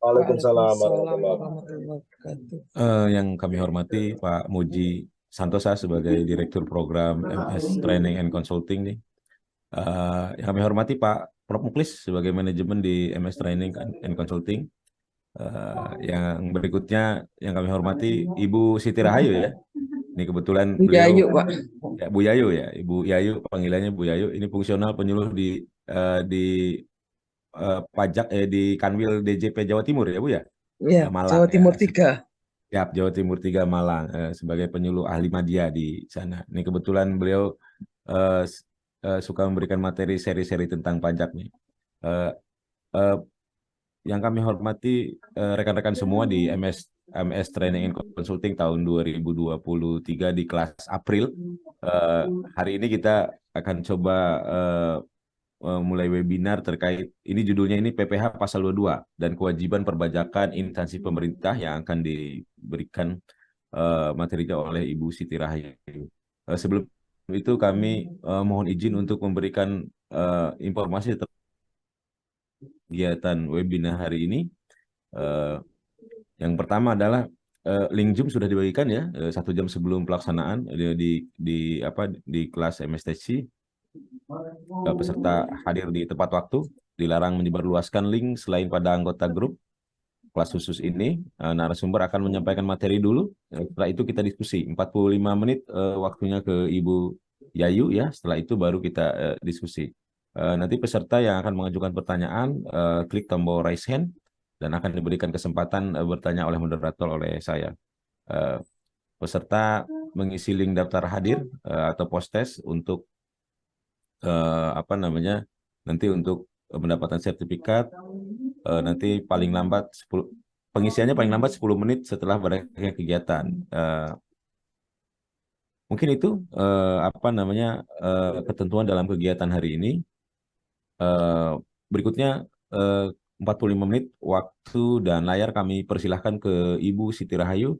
Waalaikumsalam Waalaikumsalam warahmatullahi wabarakatuh. warahmatullahi wabarakatuh. Yang kami hormati Pak Muji Santosa sebagai Direktur Program MS Training and Consulting nih. Yang kami hormati Pak Prof. Muklis sebagai manajemen di MS Training and Consulting. Yang berikutnya yang kami hormati Ibu Siti Rahayu ya. Ini kebetulan Ya, beliau yuk, Pak. ya, Bu Yayu ya, Ibu Yayu panggilannya Bu Yayu. Ini fungsional penyuluh di pajak di Kanwil DJP Jawa Timur ya Bu ya, Ya, Malang Jawa ya. Timur 3. Ya, Jawa Timur 3 Malang sebagai penyuluh ahli media di sana. Ini kebetulan beliau eh, suka memberikan materi seri-seri tentang pajak nih. Eh, eh, yang kami hormati rekan-rekan semua di MS Training and Consulting tahun 2023 di kelas April. Eh, Hari ini kita akan coba mulai webinar terkait ini judulnya ini PPh pasal 22 dan kewajiban perpajakan instansi pemerintah yang akan diberikan materinya oleh Ibu Siti Rahayu. Sebelum itu kami mohon izin untuk memberikan informasi tentang kegiatan webinar hari ini. Yang pertama adalah link Zoom sudah dibagikan ya 1 jam sebelum pelaksanaan di kelas MSTC. Peserta hadir di tepat waktu, dilarang menyebarluaskan link selain pada anggota grup. Kelas khusus ini narasumber akan menyampaikan materi dulu, setelah itu kita diskusi 45 menit waktunya ke Ibu Yayu ya, setelah itu baru kita diskusi. Nanti peserta yang akan mengajukan pertanyaan klik tombol raise hand dan akan diberikan kesempatan bertanya oleh moderator oleh saya. Peserta mengisi link daftar hadir atau post test untuk nanti untuk mendapatkan sertifikat nanti paling lambat 10 pengisiannya paling lambat 10 menit setelah berakhirnya kegiatan. Mungkin itu ketentuan dalam kegiatan hari ini. Berikutnya 45 menit waktu dan layar kami persilahkan ke Ibu Siti Rahayu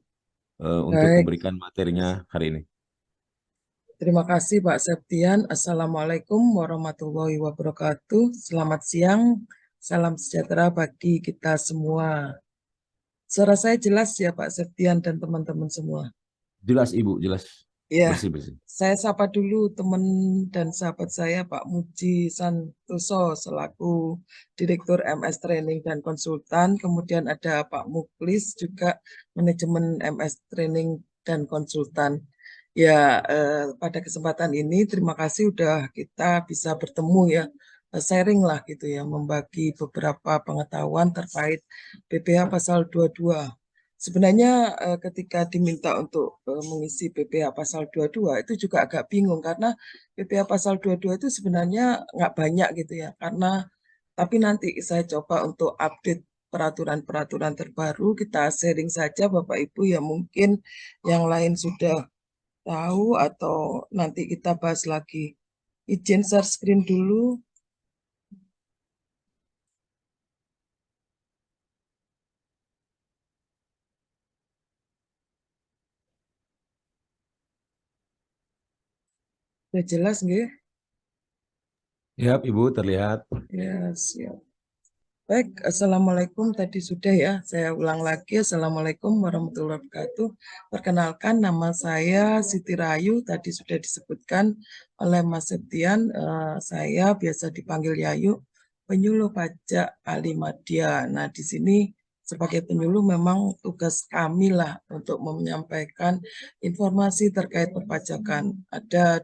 untuk Baik, memberikan materinya hari ini. terima kasih Pak Septian. Assalamualaikum warahmatullahi wabarakatuh. Selamat siang, salam sejahtera bagi kita semua. Suara saya jelas ya Pak Septian dan teman-teman semua. Jelas Ibu, jelas. Ya, Bersih-bersih. saya sapa dulu teman dan sahabat saya Pak Muji Santoso selaku Direktur MS Training dan Konsultan. Kemudian ada Pak Muklis juga manajemen MS Training dan Konsultan. Ya, pada kesempatan ini terima kasih udah kita bisa bertemu ya, sharing lah gitu ya, membagi beberapa pengetahuan terkait PPh pasal 22. Sebenarnya ketika diminta untuk mengisi PPh pasal 22 itu juga agak bingung karena PPh pasal 22 itu sebenarnya nggak banyak gitu ya, karena tapi nanti saya coba untuk update peraturan-peraturan terbaru, kita sharing saja Bapak Ibu ya, mungkin yang lain sudah tahu atau nanti kita bahas lagi. Izin share screen dulu. Sudah jelas nggih? Ya, Ibu terlihat. Ya, siap. Baik, Assalamualaikum tadi sudah ya. Saya ulang lagi, Assalamualaikum warahmatullahi wabarakatuh. Perkenalkan, nama saya Siti Rahayu, tadi sudah disebutkan oleh Mas Septian. Saya biasa dipanggil Yayu, penyuluh pajak ahli media. Nah, di sini sebagai penyuluh memang tugas kami lah untuk menyampaikan informasi terkait perpajakan. Ada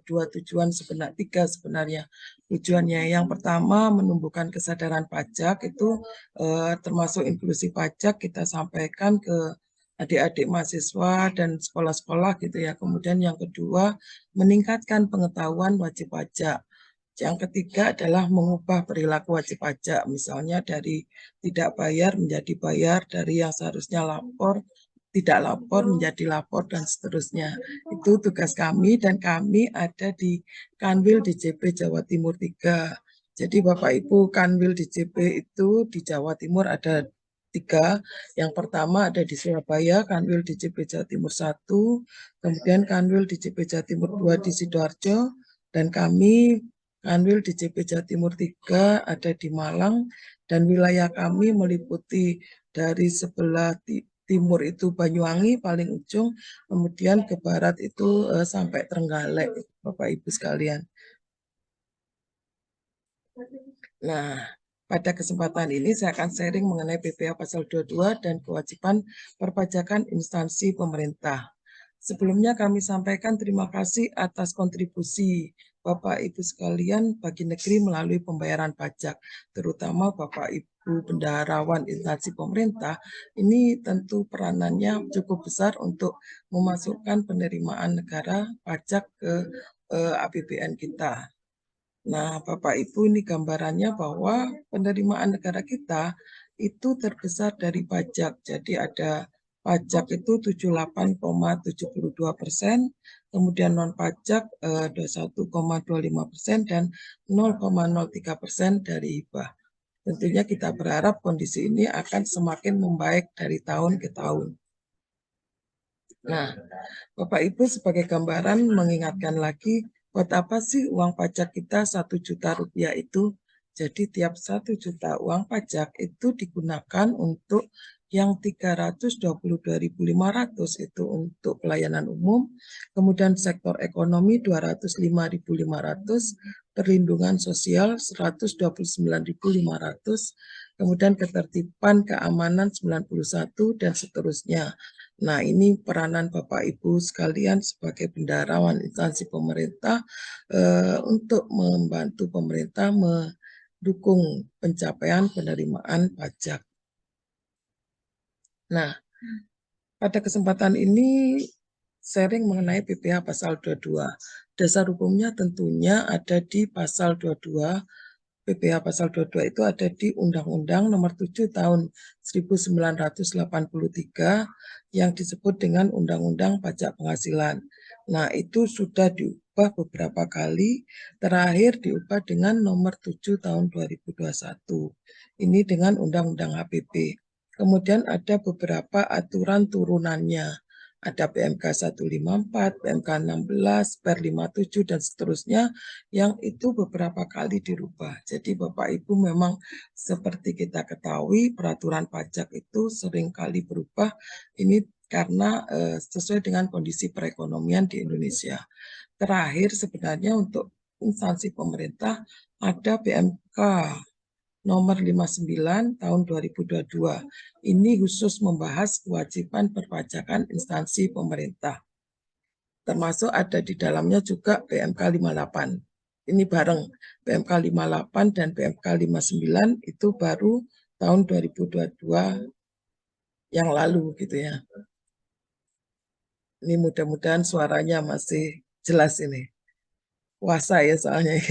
tiga sebenarnya. Tujuannya yang pertama menumbuhkan kesadaran pajak itu termasuk inklusi pajak kita sampaikan ke adik-adik mahasiswa dan sekolah-sekolah gitu ya. Kemudian yang kedua meningkatkan pengetahuan wajib pajak. Yang ketiga adalah mengubah perilaku wajib pajak, misalnya dari tidak bayar menjadi bayar, dari yang seharusnya lapor tidak lapor menjadi lapor dan seterusnya. Itu tugas kami dan kami ada di Kanwil DJP Jawa Timur 3. Jadi Bapak Ibu, Kanwil DJP itu di Jawa Timur ada 3. Yang pertama ada di Surabaya, Kanwil DJP Jawa Timur 1, kemudian Kanwil DJP Jawa Timur 2 di Sidoarjo, dan kami Kanwil DJP Jawa Timur 3 ada di Malang, dan wilayah kami meliputi dari sebelah timur itu Banyuwangi paling ujung, kemudian ke barat itu sampai Trenggalek, Bapak Ibu sekalian. Nah, pada kesempatan ini saya akan sharing mengenai PPh pasal 22 dan kewajiban perpajakan instansi pemerintah. Sebelumnya kami sampaikan terima kasih atas kontribusi Bapak Ibu sekalian bagi negeri melalui pembayaran pajak, terutama Bapak Ibu bendaharawan instansi pemerintah. Ini tentu peranannya cukup besar untuk memasukkan penerimaan negara pajak ke APBN kita. Nah, Bapak Ibu, ini gambarannya bahwa penerimaan negara kita itu terbesar dari pajak. Jadi ada pajak itu 78,72%, kemudian non pajak 21,25% dan 0,03% dari hibah. Tentunya kita berharap kondisi ini akan semakin membaik dari tahun ke tahun. Nah, Bapak Ibu sebagai gambaran mengingatkan lagi, buat apa sih uang pajak kita 1 juta rupiah itu? Jadi tiap 1 juta uang pajak itu digunakan untuk yang 322.500 itu untuk pelayanan umum, kemudian sektor ekonomi 205.500, perlindungan sosial 129.500, kemudian ketertiban keamanan 91 dan seterusnya. Nah, ini peranan Bapak Ibu sekalian sebagai bendaharawan instansi pemerintah untuk membantu pemerintah mendukung pencapaian penerimaan pajak. Nah, pada kesempatan ini sharing mengenai PPh pasal 22. Dasar hukumnya tentunya ada di pasal 22. PPh pasal 22 itu ada di Undang-Undang Nomor 7 Tahun 1983 yang disebut dengan Undang-Undang Pajak Penghasilan. Nah, itu sudah diubah beberapa kali, terakhir diubah dengan Nomor 7 Tahun 2021. Ini dengan Undang-Undang HPP. Kemudian ada beberapa aturan turunannya. Ada PMK 154, PMK 16, Per 57, dan seterusnya yang itu beberapa kali dirubah. Jadi Bapak Ibu memang seperti kita ketahui peraturan pajak itu sering kali berubah. Ini karena sesuai dengan kondisi perekonomian di Indonesia. Terakhir sebenarnya untuk instansi pemerintah ada PMK nomor 59 tahun 2022. Ini khusus membahas kewajiban perpajakan instansi pemerintah. Termasuk ada di dalamnya juga PMK 58. Ini bareng PMK 58 dan PMK 59 itu baru tahun 2022 yang lalu gitu ya. Ini mudah-mudahan suaranya masih jelas ini. Puasa ya soalnya.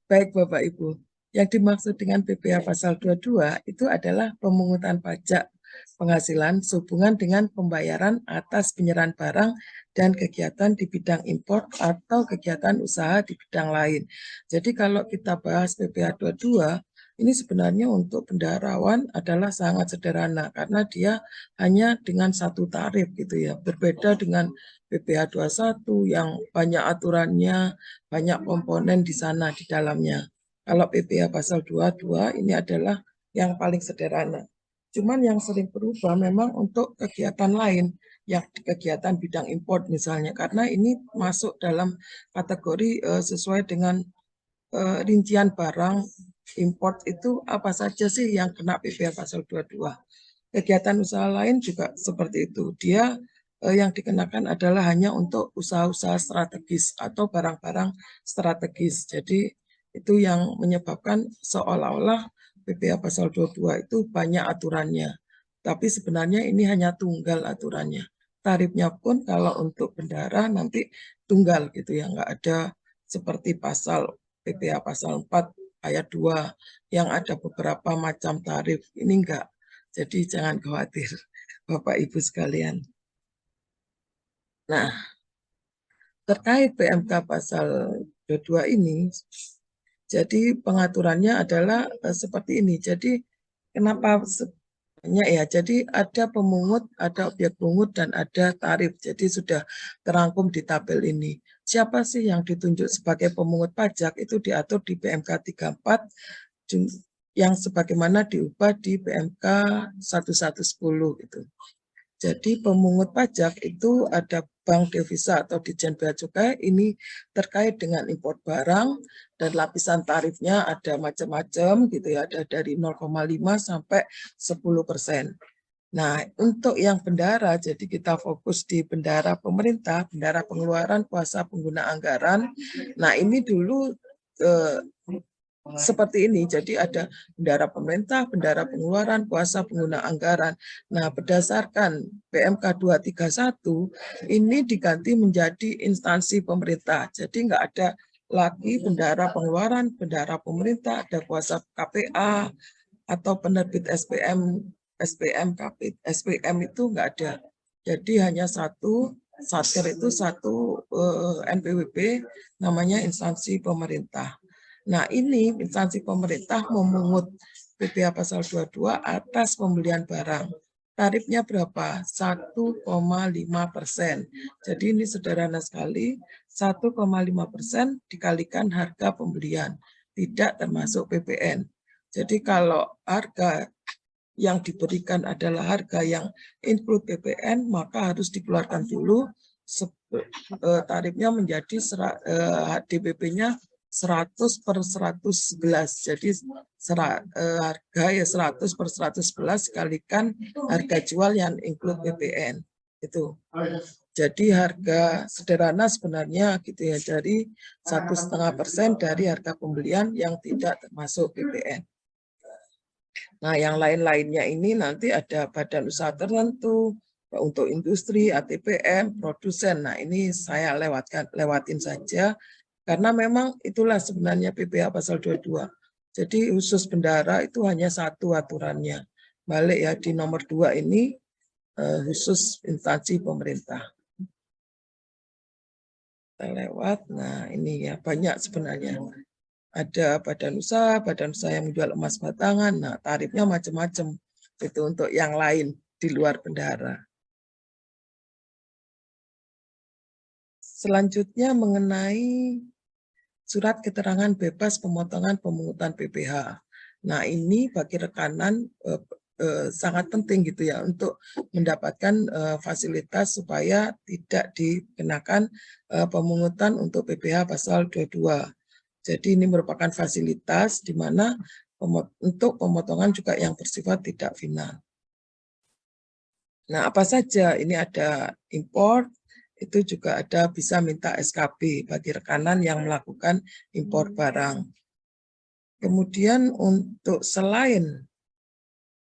Baik Bapak Ibu, yang dimaksud dengan PPh pasal 22 itu adalah pemungutan pajak penghasilan sehubungan dengan pembayaran atas penyerahan barang dan kegiatan di bidang impor atau kegiatan usaha di bidang lain. Jadi kalau kita bahas PPh 22, ini sebenarnya untuk bendaharawan adalah sangat sederhana karena dia hanya dengan satu tarif gitu ya, berbeda dengan PPh 21 yang banyak aturannya, banyak komponen di sana di dalamnya. Kalau PPh pasal 22 ini adalah yang paling sederhana. Cuman yang sering berubah memang untuk kegiatan lain, yang kegiatan bidang import misalnya, karena ini masuk dalam kategori sesuai dengan rincian barang import itu apa saja sih yang kena PPh pasal 22. Kegiatan usaha lain juga seperti itu. Dia yang dikenakan adalah hanya untuk usaha-usaha strategis atau barang-barang strategis. Jadi itu yang menyebabkan seolah-olah PPh pasal 22 itu banyak aturannya. Tapi sebenarnya ini hanya tunggal aturannya. Tarifnya pun kalau untuk bendahara nanti tunggal gitu ya, nggak ada seperti pasal PPh pasal 4 ayat 2 yang ada beberapa macam tarif. Ini enggak. Jadi jangan khawatir, Bapak Ibu sekalian. Nah, terkait PMK pasal 22 ini, jadi pengaturannya adalah seperti ini. Jadi kenapa banyak ya? Jadi ada pemungut, ada objek pungut, dan ada tarif. Jadi sudah terangkum di tabel ini. Siapa sih yang ditunjuk sebagai pemungut pajak itu diatur di PMK 34 yang sebagaimana diubah di PMK 1110 gitu. Jadi pemungut pajak itu ada bank devisa atau Ditjen Bea Cukai, ini terkait dengan impor barang dan lapisan tarifnya ada macam-macam gitu ya, ada dari 0,5 sampai 10%. Nah, untuk yang bendara, jadi kita fokus di bendara pemerintah, bendara pengeluaran, kuasa pengguna anggaran. Nah, ini dulu seperti ini, jadi ada bendara pemerintah, bendara pengeluaran, kuasa pengguna anggaran. Nah, berdasarkan PMK 231, ini diganti menjadi instansi pemerintah. Jadi nggak ada lagi bendara pengeluaran, bendara pemerintah, ada kuasa KPA, atau penerbit SPM, SPM itu nggak ada. Jadi hanya satu, Satker itu satu NPWP, namanya instansi pemerintah. Nah, ini instansi pemerintah memungut PPh pasal 22 atas pembelian barang. Tarifnya berapa? 1,5%. Jadi ini sederhana sekali, 1,5% dikalikan harga pembelian, tidak termasuk PPN. Jadi kalau harga yang diberikan adalah harga yang include PPN, maka harus dikeluarkan dulu tarifnya menjadi DPP-nya 100/111. Jadi harga ya 100/111 sekalikan harga jual yang include PPN. Itu. Jadi harga sederhana sebenarnya gitu ya, dari 1,5% dari harga pembelian yang tidak termasuk PPN. Nah, yang lain-lainnya ini nanti ada badan usaha tertentu, untuk industri, ATPM, produsen. Nah, ini saya lewatin saja, karena memang itulah sebenarnya PPh pasal 22. Jadi khusus bendara itu hanya satu aturannya. Balik ya, di nomor 2 ini khusus instansi pemerintah. Kita lewat, nah ini ya banyak sebenarnya. Ada badan usaha yang menjual emas batangan, nah tarifnya macam-macam. Itu untuk yang lain di luar bendara. Selanjutnya mengenai surat keterangan bebas pemotongan pemungutan PPh. Nah, ini bagi rekanan sangat penting gitu ya untuk mendapatkan fasilitas supaya tidak dikenakan pemungutan untuk PPh pasal 22. Jadi ini merupakan fasilitas di mana untuk pemotongan juga yang bersifat tidak final. Nah, apa saja? Ini ada import, itu juga ada bisa minta SKB bagi rekanan yang melakukan impor barang. Kemudian untuk selain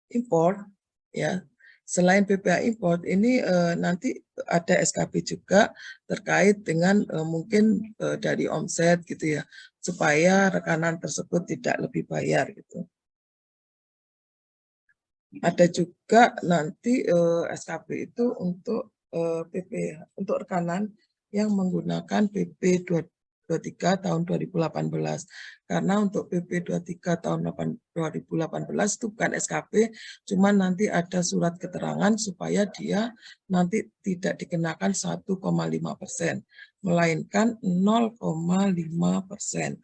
impor, ya, selain PPh import ini nanti ada SKB juga terkait dengan mungkin dari omset gitu ya, supaya rekanan tersebut tidak lebih bayar gitu. Ada juga nanti SKB itu untuk untuk rekanan yang menggunakan PP 23 tahun 2018. Karena untuk PP 23 tahun 2018 itu bukan SKB, cuma nanti ada surat keterangan supaya dia nanti tidak dikenakan 1,5%, melainkan 0,5%.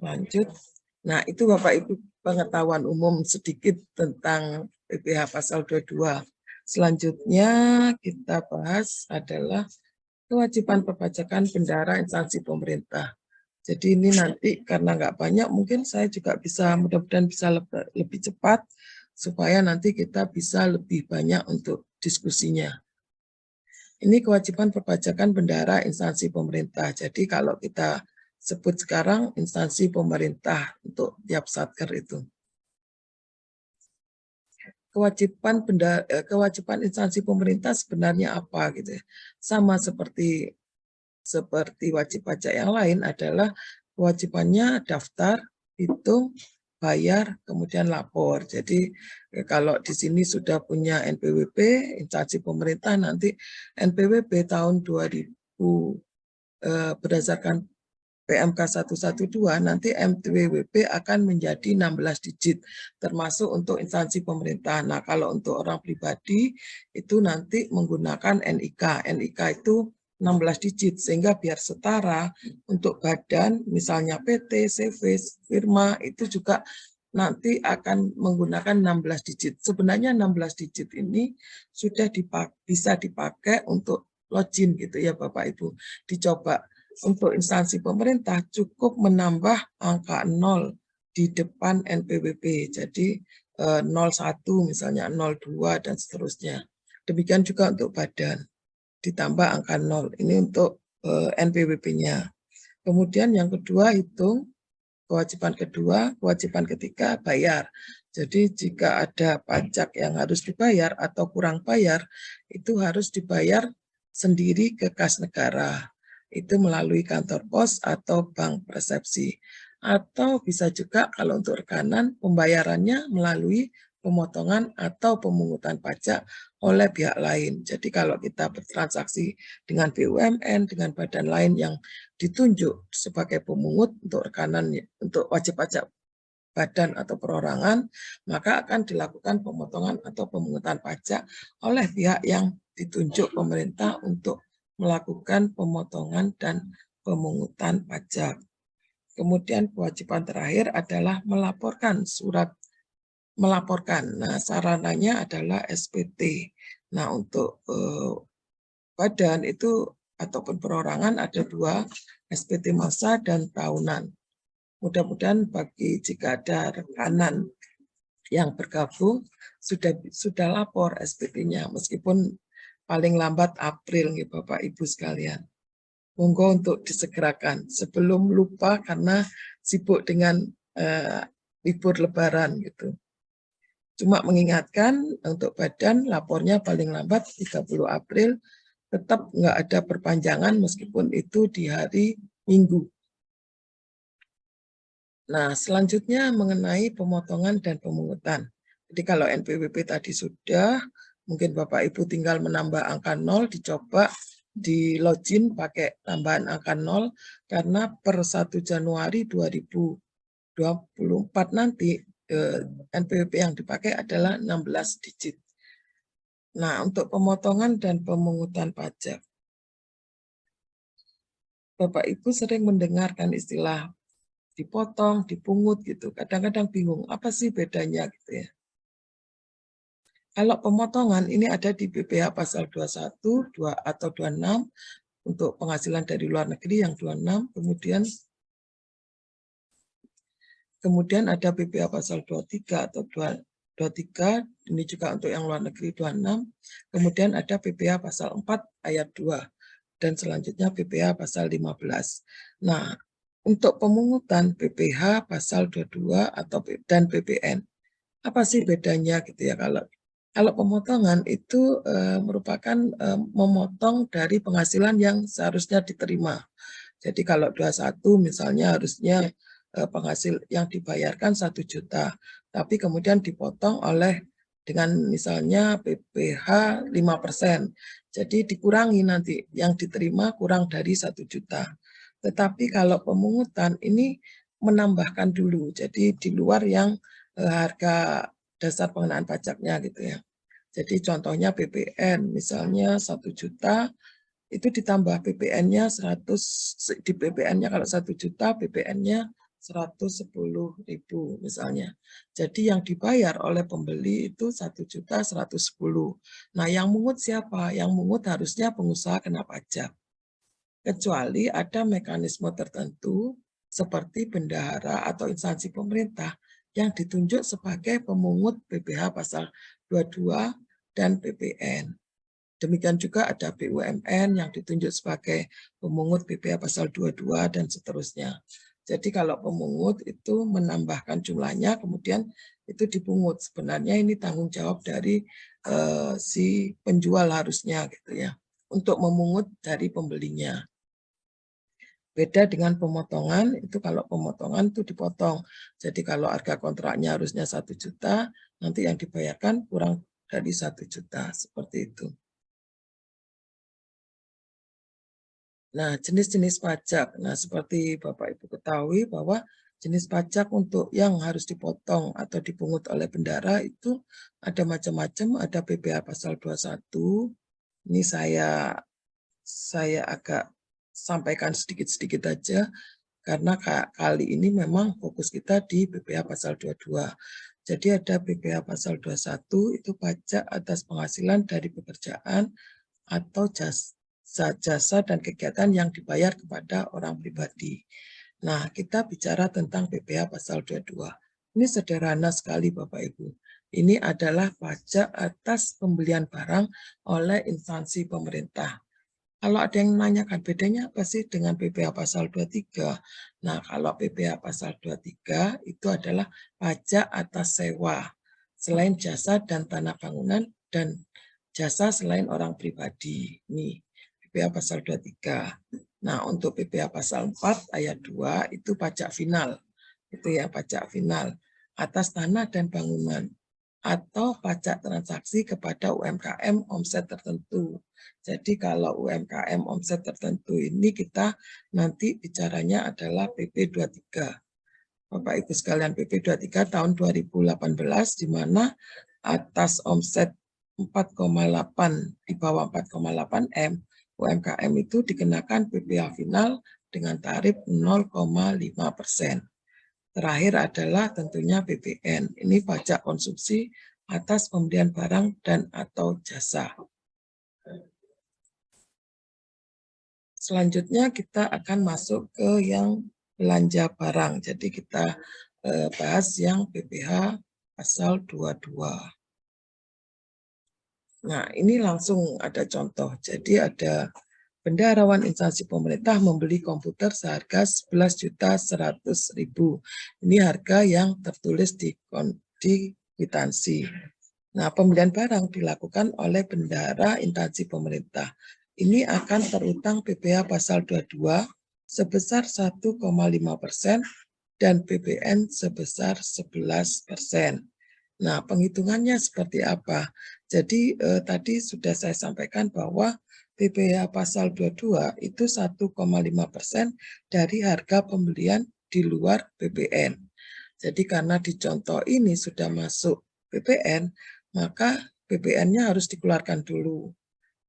Lanjut. Nah, itu Bapak Ibu pengetahuan umum sedikit tentang PPh pasal 22. Selanjutnya kita bahas adalah kewajiban perpajakan bendara instansi pemerintah. Jadi ini nanti karena nggak banyak, mungkin saya juga bisa mudah-mudahan bisa lebih cepat supaya nanti kita bisa lebih banyak untuk diskusinya. Ini kewajiban perpajakan bendara instansi pemerintah. Jadi kalau kita sebut sekarang instansi pemerintah untuk tiap satker itu. Kewajiban instansi pemerintah sebenarnya apa gitu ya. Sama seperti wajib pajak yang lain adalah kewajibannya daftar, hitung, bayar, kemudian lapor. Jadi kalau di sini sudah punya NPWP, instansi pemerintah, nanti NPWP tahun 2000 berdasarkan PMK 112 nanti NPWP akan menjadi 16 digit termasuk untuk instansi pemerintah. Nah, kalau untuk orang pribadi itu nanti menggunakan NIK. NIK itu 16 digit, sehingga biar setara untuk badan, misalnya PT, CV, firma, itu juga nanti akan menggunakan 16 digit. Sebenarnya 16 digit ini sudah bisa dipakai untuk login gitu ya Bapak Ibu. Dicoba untuk instansi pemerintah cukup menambah angka 0 di depan NPWP. Jadi 01 misalnya 02 dan seterusnya. Demikian juga untuk badan, ditambah angka 0. Ini untuk NPWP-nya. Kemudian yang kedua hitung kewajiban kedua, kewajiban ketiga bayar. Jadi jika ada pajak yang harus dibayar atau kurang bayar, itu harus dibayar sendiri ke kas negara. Itu melalui kantor pos atau bank persepsi. Atau bisa juga kalau untuk rekanan pembayarannya melalui pemotongan atau pemungutan pajak oleh pihak lain. Jadi kalau kita bertransaksi dengan BUMN, dengan badan lain yang ditunjuk sebagai pemungut untuk rekanan untuk wajib pajak badan atau perorangan, maka akan dilakukan pemotongan atau pemungutan pajak oleh pihak yang ditunjuk pemerintah untuk melakukan pemotongan dan pemungutan pajak. Kemudian kewajiban terakhir adalah melaporkan surat melaporkan. Nah, sarananya adalah SPT. Nah, untuk badan itu ataupun perorangan ada 2, SPT massa dan tahunan. Mudah-mudahan bagi jika ada rekanan yang bergabung sudah lapor SPT-nya meskipun paling lambat April nih Bapak Ibu sekalian. Monggo untuk disegerakan sebelum lupa karena sibuk dengan libur lebaran gitu. Cuma mengingatkan untuk badan lapornya paling lambat 30 April, tetap nggak ada perpanjangan meskipun itu di hari Minggu. Nah, selanjutnya mengenai pemotongan dan pemungutan. Jadi kalau NPWP tadi sudah, mungkin Bapak Ibu tinggal menambah angka 0, dicoba di login pakai tambahan angka 0, karena per 1 Januari 2024 nanti NPWP yang dipakai adalah 16 digit. Nah, untuk pemotongan dan pemungutan pajak. Bapak Ibu sering mendengarkan istilah dipotong, dipungut gitu. Kadang-kadang bingung, apa sih bedanya gitu ya. Kalau pemotongan ini ada di BPH pasal 21, 2 atau 26 untuk penghasilan dari luar negeri yang 26, kemudian ada BPH pasal 23 atau 23, ini juga untuk yang luar negeri 26, kemudian ada BPH pasal 4 ayat 2, dan selanjutnya BPH pasal 15. Nah, untuk pemungutan BPH pasal 22 atau dan BPN, apa sih bedanya gitu ya? Kalau pemotongan itu merupakan memotong dari penghasilan yang seharusnya diterima. Jadi kalau 21 misalnya harusnya penghasil yang dibayarkan 1 juta, tapi kemudian dipotong oleh dengan misalnya PPh 5%. Jadi dikurangi nanti yang diterima kurang dari 1 juta. Tetapi kalau pemungutan ini menambahkan dulu, jadi di luar yang harga dasar pengenaan pajaknya gitu ya. Jadi contohnya BPN misalnya 1 juta, itu ditambah BPN-nya 100, di BPN-nya kalau 1 juta, BPN-nya 110.000 misalnya. Jadi yang dibayar oleh pembeli itu 1.110.000. Nah, yang mungut siapa? Yang mungut harusnya pengusaha kena pajak. Kecuali ada mekanisme tertentu seperti bendahara atau instansi pemerintah yang ditunjuk sebagai pemungut BPH pasal 22 dan BPN. Demikian juga ada BUMN yang ditunjuk sebagai pemungut BPH pasal 22 dan seterusnya. Jadi kalau pemungut itu menambahkan jumlahnya, kemudian itu dipungut. Sebenarnya ini tanggung jawab dari si penjual harusnya gitu ya, untuk memungut dari pembelinya. Beda dengan pemotongan, itu kalau pemotongan itu dipotong. Jadi kalau harga kontraknya harusnya 1 juta, nanti yang dibayarkan kurang dari 1 juta, seperti itu. Nah, jenis-jenis pajak. Nah, seperti Bapak Ibu ketahui bahwa jenis pajak untuk yang harus dipotong atau dipungut oleh bendahara itu ada macam-macam, ada PPh pasal 21. Ini saya saya agak sampaikan sedikit-sedikit aja, karena kali ini memang fokus kita di BPH pasal 22. Jadi ada BPH pasal 21 itu pajak atas penghasilan dari pekerjaan atau jasa dan kegiatan yang dibayar kepada orang pribadi. Nah, kita bicara tentang BPH pasal 22. Ini sederhana sekali Bapak Ibu. Ini adalah pajak atas pembelian barang oleh instansi pemerintah. Kalau ada yang menanyakan bedanya apa sih dengan BPH pasal 23? Nah, kalau BPH pasal 23 itu adalah pajak atas sewa selain jasa dan tanah bangunan dan jasa selain orang pribadi. Ini BPH pasal 23. Nah, untuk BPH pasal 4 ayat 2 itu pajak final. Itu ya pajak final atas tanah dan bangunan atau pajak transaksi kepada UMKM omset tertentu. Jadi kalau UMKM omset tertentu ini kita nanti bicaranya adalah PP 23. Bapak Ibu sekalian, PP 23 tahun 2018 di mana atas omset 4,8 di bawah 4,8 M UMKM itu dikenakan PPh final dengan tarif 0,5%. Terakhir adalah tentunya PPN. Ini pajak konsumsi atas pembelian barang dan atau jasa. Selanjutnya kita akan masuk ke yang belanja barang. Jadi kita bahas yang PPh pasal 22. Nah, ini langsung ada contoh. Jadi ada bendaharawan instansi pemerintah membeli komputer seharga 11.100.000. Ini harga yang tertulis di kwitansi. Nah, pembelian barang dilakukan oleh bendahara instansi pemerintah. Ini akan terutang PPh pasal 22 sebesar 1,5% dan PPN sebesar 11%. Nah, penghitungannya seperti apa? Jadi tadi sudah saya sampaikan bahwa PPh pasal 22 itu 1,5% dari harga pembelian di luar PPN. Jadi karena di contoh ini sudah masuk PPN, maka PPN-nya harus dikeluarkan dulu.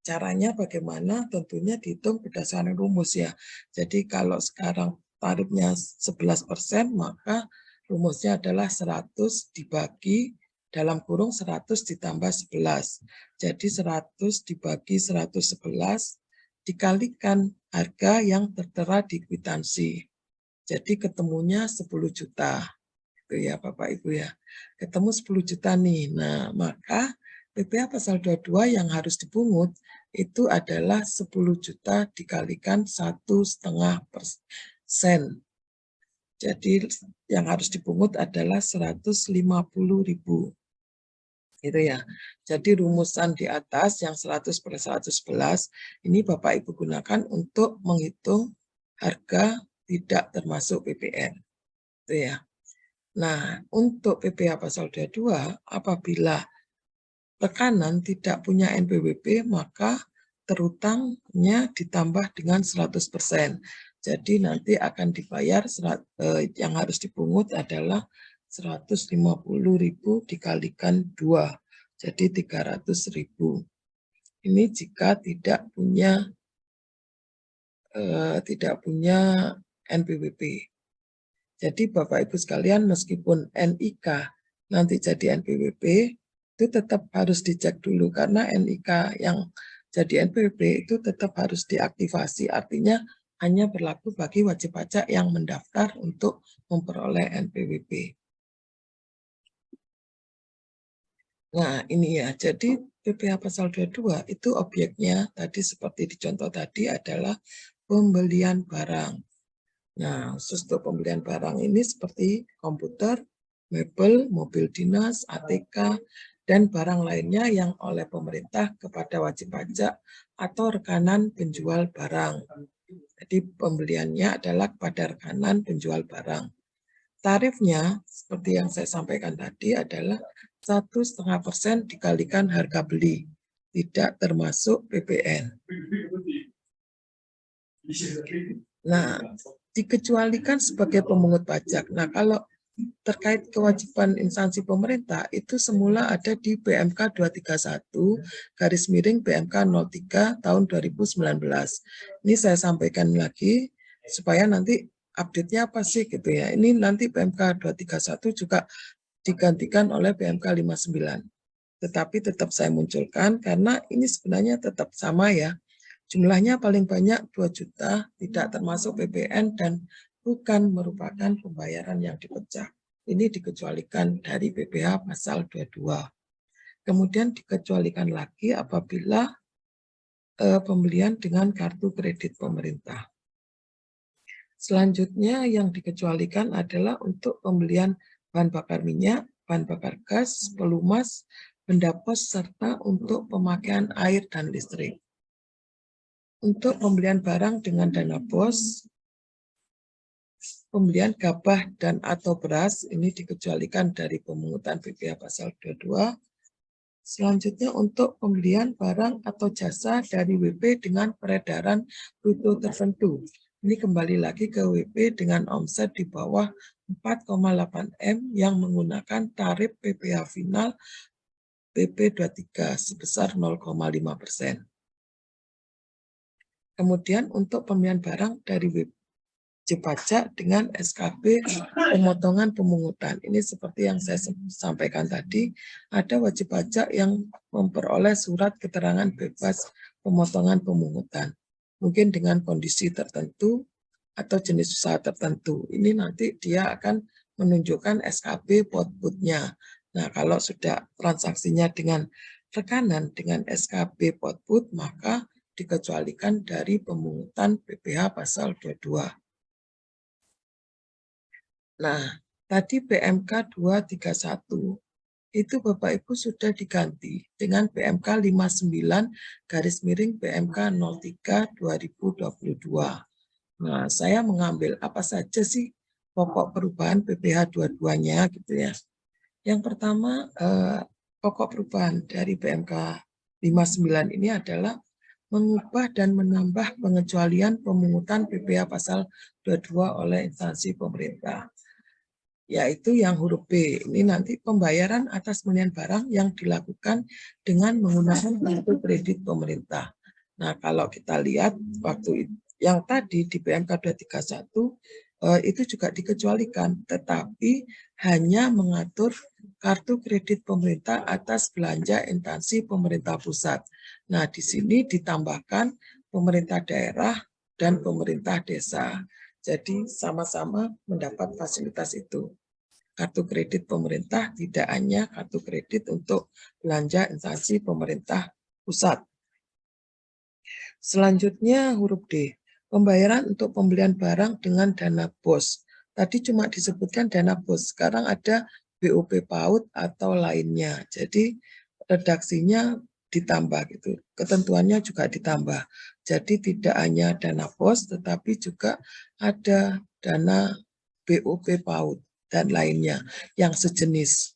Caranya bagaimana? Tentunya dihitung berdasarkan rumus ya. Jadi kalau sekarang tarifnya 11%, maka rumusnya adalah 100 dibagi dalam kurung 100 ditambah 11. Jadi 100 dibagi 111 dikalikan harga yang tertera di kwitansi. Jadi ketemunya 10 juta. Itu ya Bapak Ibu ya. Ketemu 10 juta nih. Nah, maka PPh pasal 22 yang harus dipungut itu adalah 10 juta dikalikan 1,5%. Jadi yang harus dipungut adalah 150.000. Gitu ya. Jadi rumusan di atas yang 100 per 111 ini Bapak Ibu gunakan untuk menghitung harga tidak termasuk PPN. Itu ya. Nah, untuk PPh pasal 22 apabila rekanan tidak punya NPWP maka terutangnya ditambah dengan 100%. Jadi nanti akan dibayar yang harus dipungut adalah 150.000 dikalikan 2, jadi 300.000. Ini jika tidak punya NPWP. Jadi Bapak Ibu sekalian meskipun NIK nanti jadi NPWP itu tetap harus dicek dulu karena NIK yang jadi NPWP itu tetap harus diaktifasi, artinya hanya berlaku bagi wajib pajak yang mendaftar untuk memperoleh NPWP. Nah, ini ya, jadi PPh pasal 22 itu objeknya tadi seperti di contoh tadi adalah pembelian barang. Nah, khusus untuk pembelian barang ini seperti komputer, mebel, mobil dinas, ATK, dan barang lainnya yang oleh pemerintah kepada wajib pajak atau rekanan penjual barang. Jadi pembeliannya adalah kepada rekanan penjual barang. Tarifnya seperti yang saya sampaikan tadi adalah 1,5% dikalikan harga beli, tidak termasuk PPN. Nah, dikecualikan sebagai pemungut pajak. Nah, kalau terkait kewajiban instansi pemerintah itu semula ada di BMK 231 garis miring BMK 03 tahun 2019. Ini saya sampaikan lagi supaya nanti update-nya apa sih gitu ya. Ini nanti BMK 231 juga digantikan oleh BMK 59. Tetapi tetap saya munculkan karena ini sebenarnya tetap sama ya. Jumlahnya paling banyak 2 juta, tidak termasuk PPN dan bukan merupakan pembayaran yang dipecah. Ini dikecualikan dari PPh pasal 22. Kemudian dikecualikan lagi apabila pembelian dengan kartu kredit pemerintah. Selanjutnya yang dikecualikan adalah untuk pembelian bahan bakar minyak, bahan bakar gas, pelumas, benda pos, serta untuk pemakaian air dan listrik. Untuk pembelian barang dengan dana BOS, pembelian gabah dan atau beras ini dikecualikan dari pemungutan PPh pasal 22. Selanjutnya untuk pembelian barang atau jasa dari WP dengan peredaran bruto tertentu. Ini kembali lagi ke WP dengan omset di bawah 4,8 M yang menggunakan tarif PPh final PP 23 sebesar 0,5%. Kemudian untuk pembelian barang dari wajib pajak dengan SKB pemotongan pemungutan. Ini seperti yang saya sampaikan tadi, ada wajib pajak yang memperoleh surat keterangan bebas pemotongan pemungutan. Mungkin dengan kondisi tertentu atau jenis usaha tertentu. Ini nanti dia akan menunjukkan SKB output-nya. Nah, kalau sudah transaksinya dengan rekanan dengan SKB output, maka dikecualikan dari pemungutan PPh pasal 22. Nah, tadi BMK 231 itu Bapak Ibu sudah diganti dengan BMK 59 garis miring BMK 03 2022. Nah, saya mengambil apa saja sih pokok perubahan PPh 22-nya gitu ya. Yang pertama, pokok perubahan dari BMK 59 ini adalah mengubah dan menambah pengecualian pemungutan PPh pasal 22 oleh instansi pemerintah, yaitu yang huruf B. Ini nanti pembayaran atas pembelian barang yang dilakukan dengan menggunakan kartu kredit pemerintah. Nah, kalau kita lihat waktu yang tadi di BMK 231 itu juga dikecualikan, tetapi hanya mengatur kartu kredit pemerintah atas belanja instansi pemerintah pusat. Nah, di sini ditambahkan pemerintah daerah dan pemerintah desa. Jadi sama-sama mendapat fasilitas itu. Kartu kredit pemerintah tidak hanya kartu kredit untuk belanja instansi pemerintah pusat. Selanjutnya huruf D, pembayaran untuk pembelian barang dengan dana BOS. Tadi cuma disebutkan dana BOS, sekarang ada BOP PAUD atau lainnya. Jadi redaksinya ditambah gitu, ketentuannya juga ditambah. Jadi tidak hanya dana BOS, tetapi juga ada dana BOP PAUD dan lainnya yang sejenis.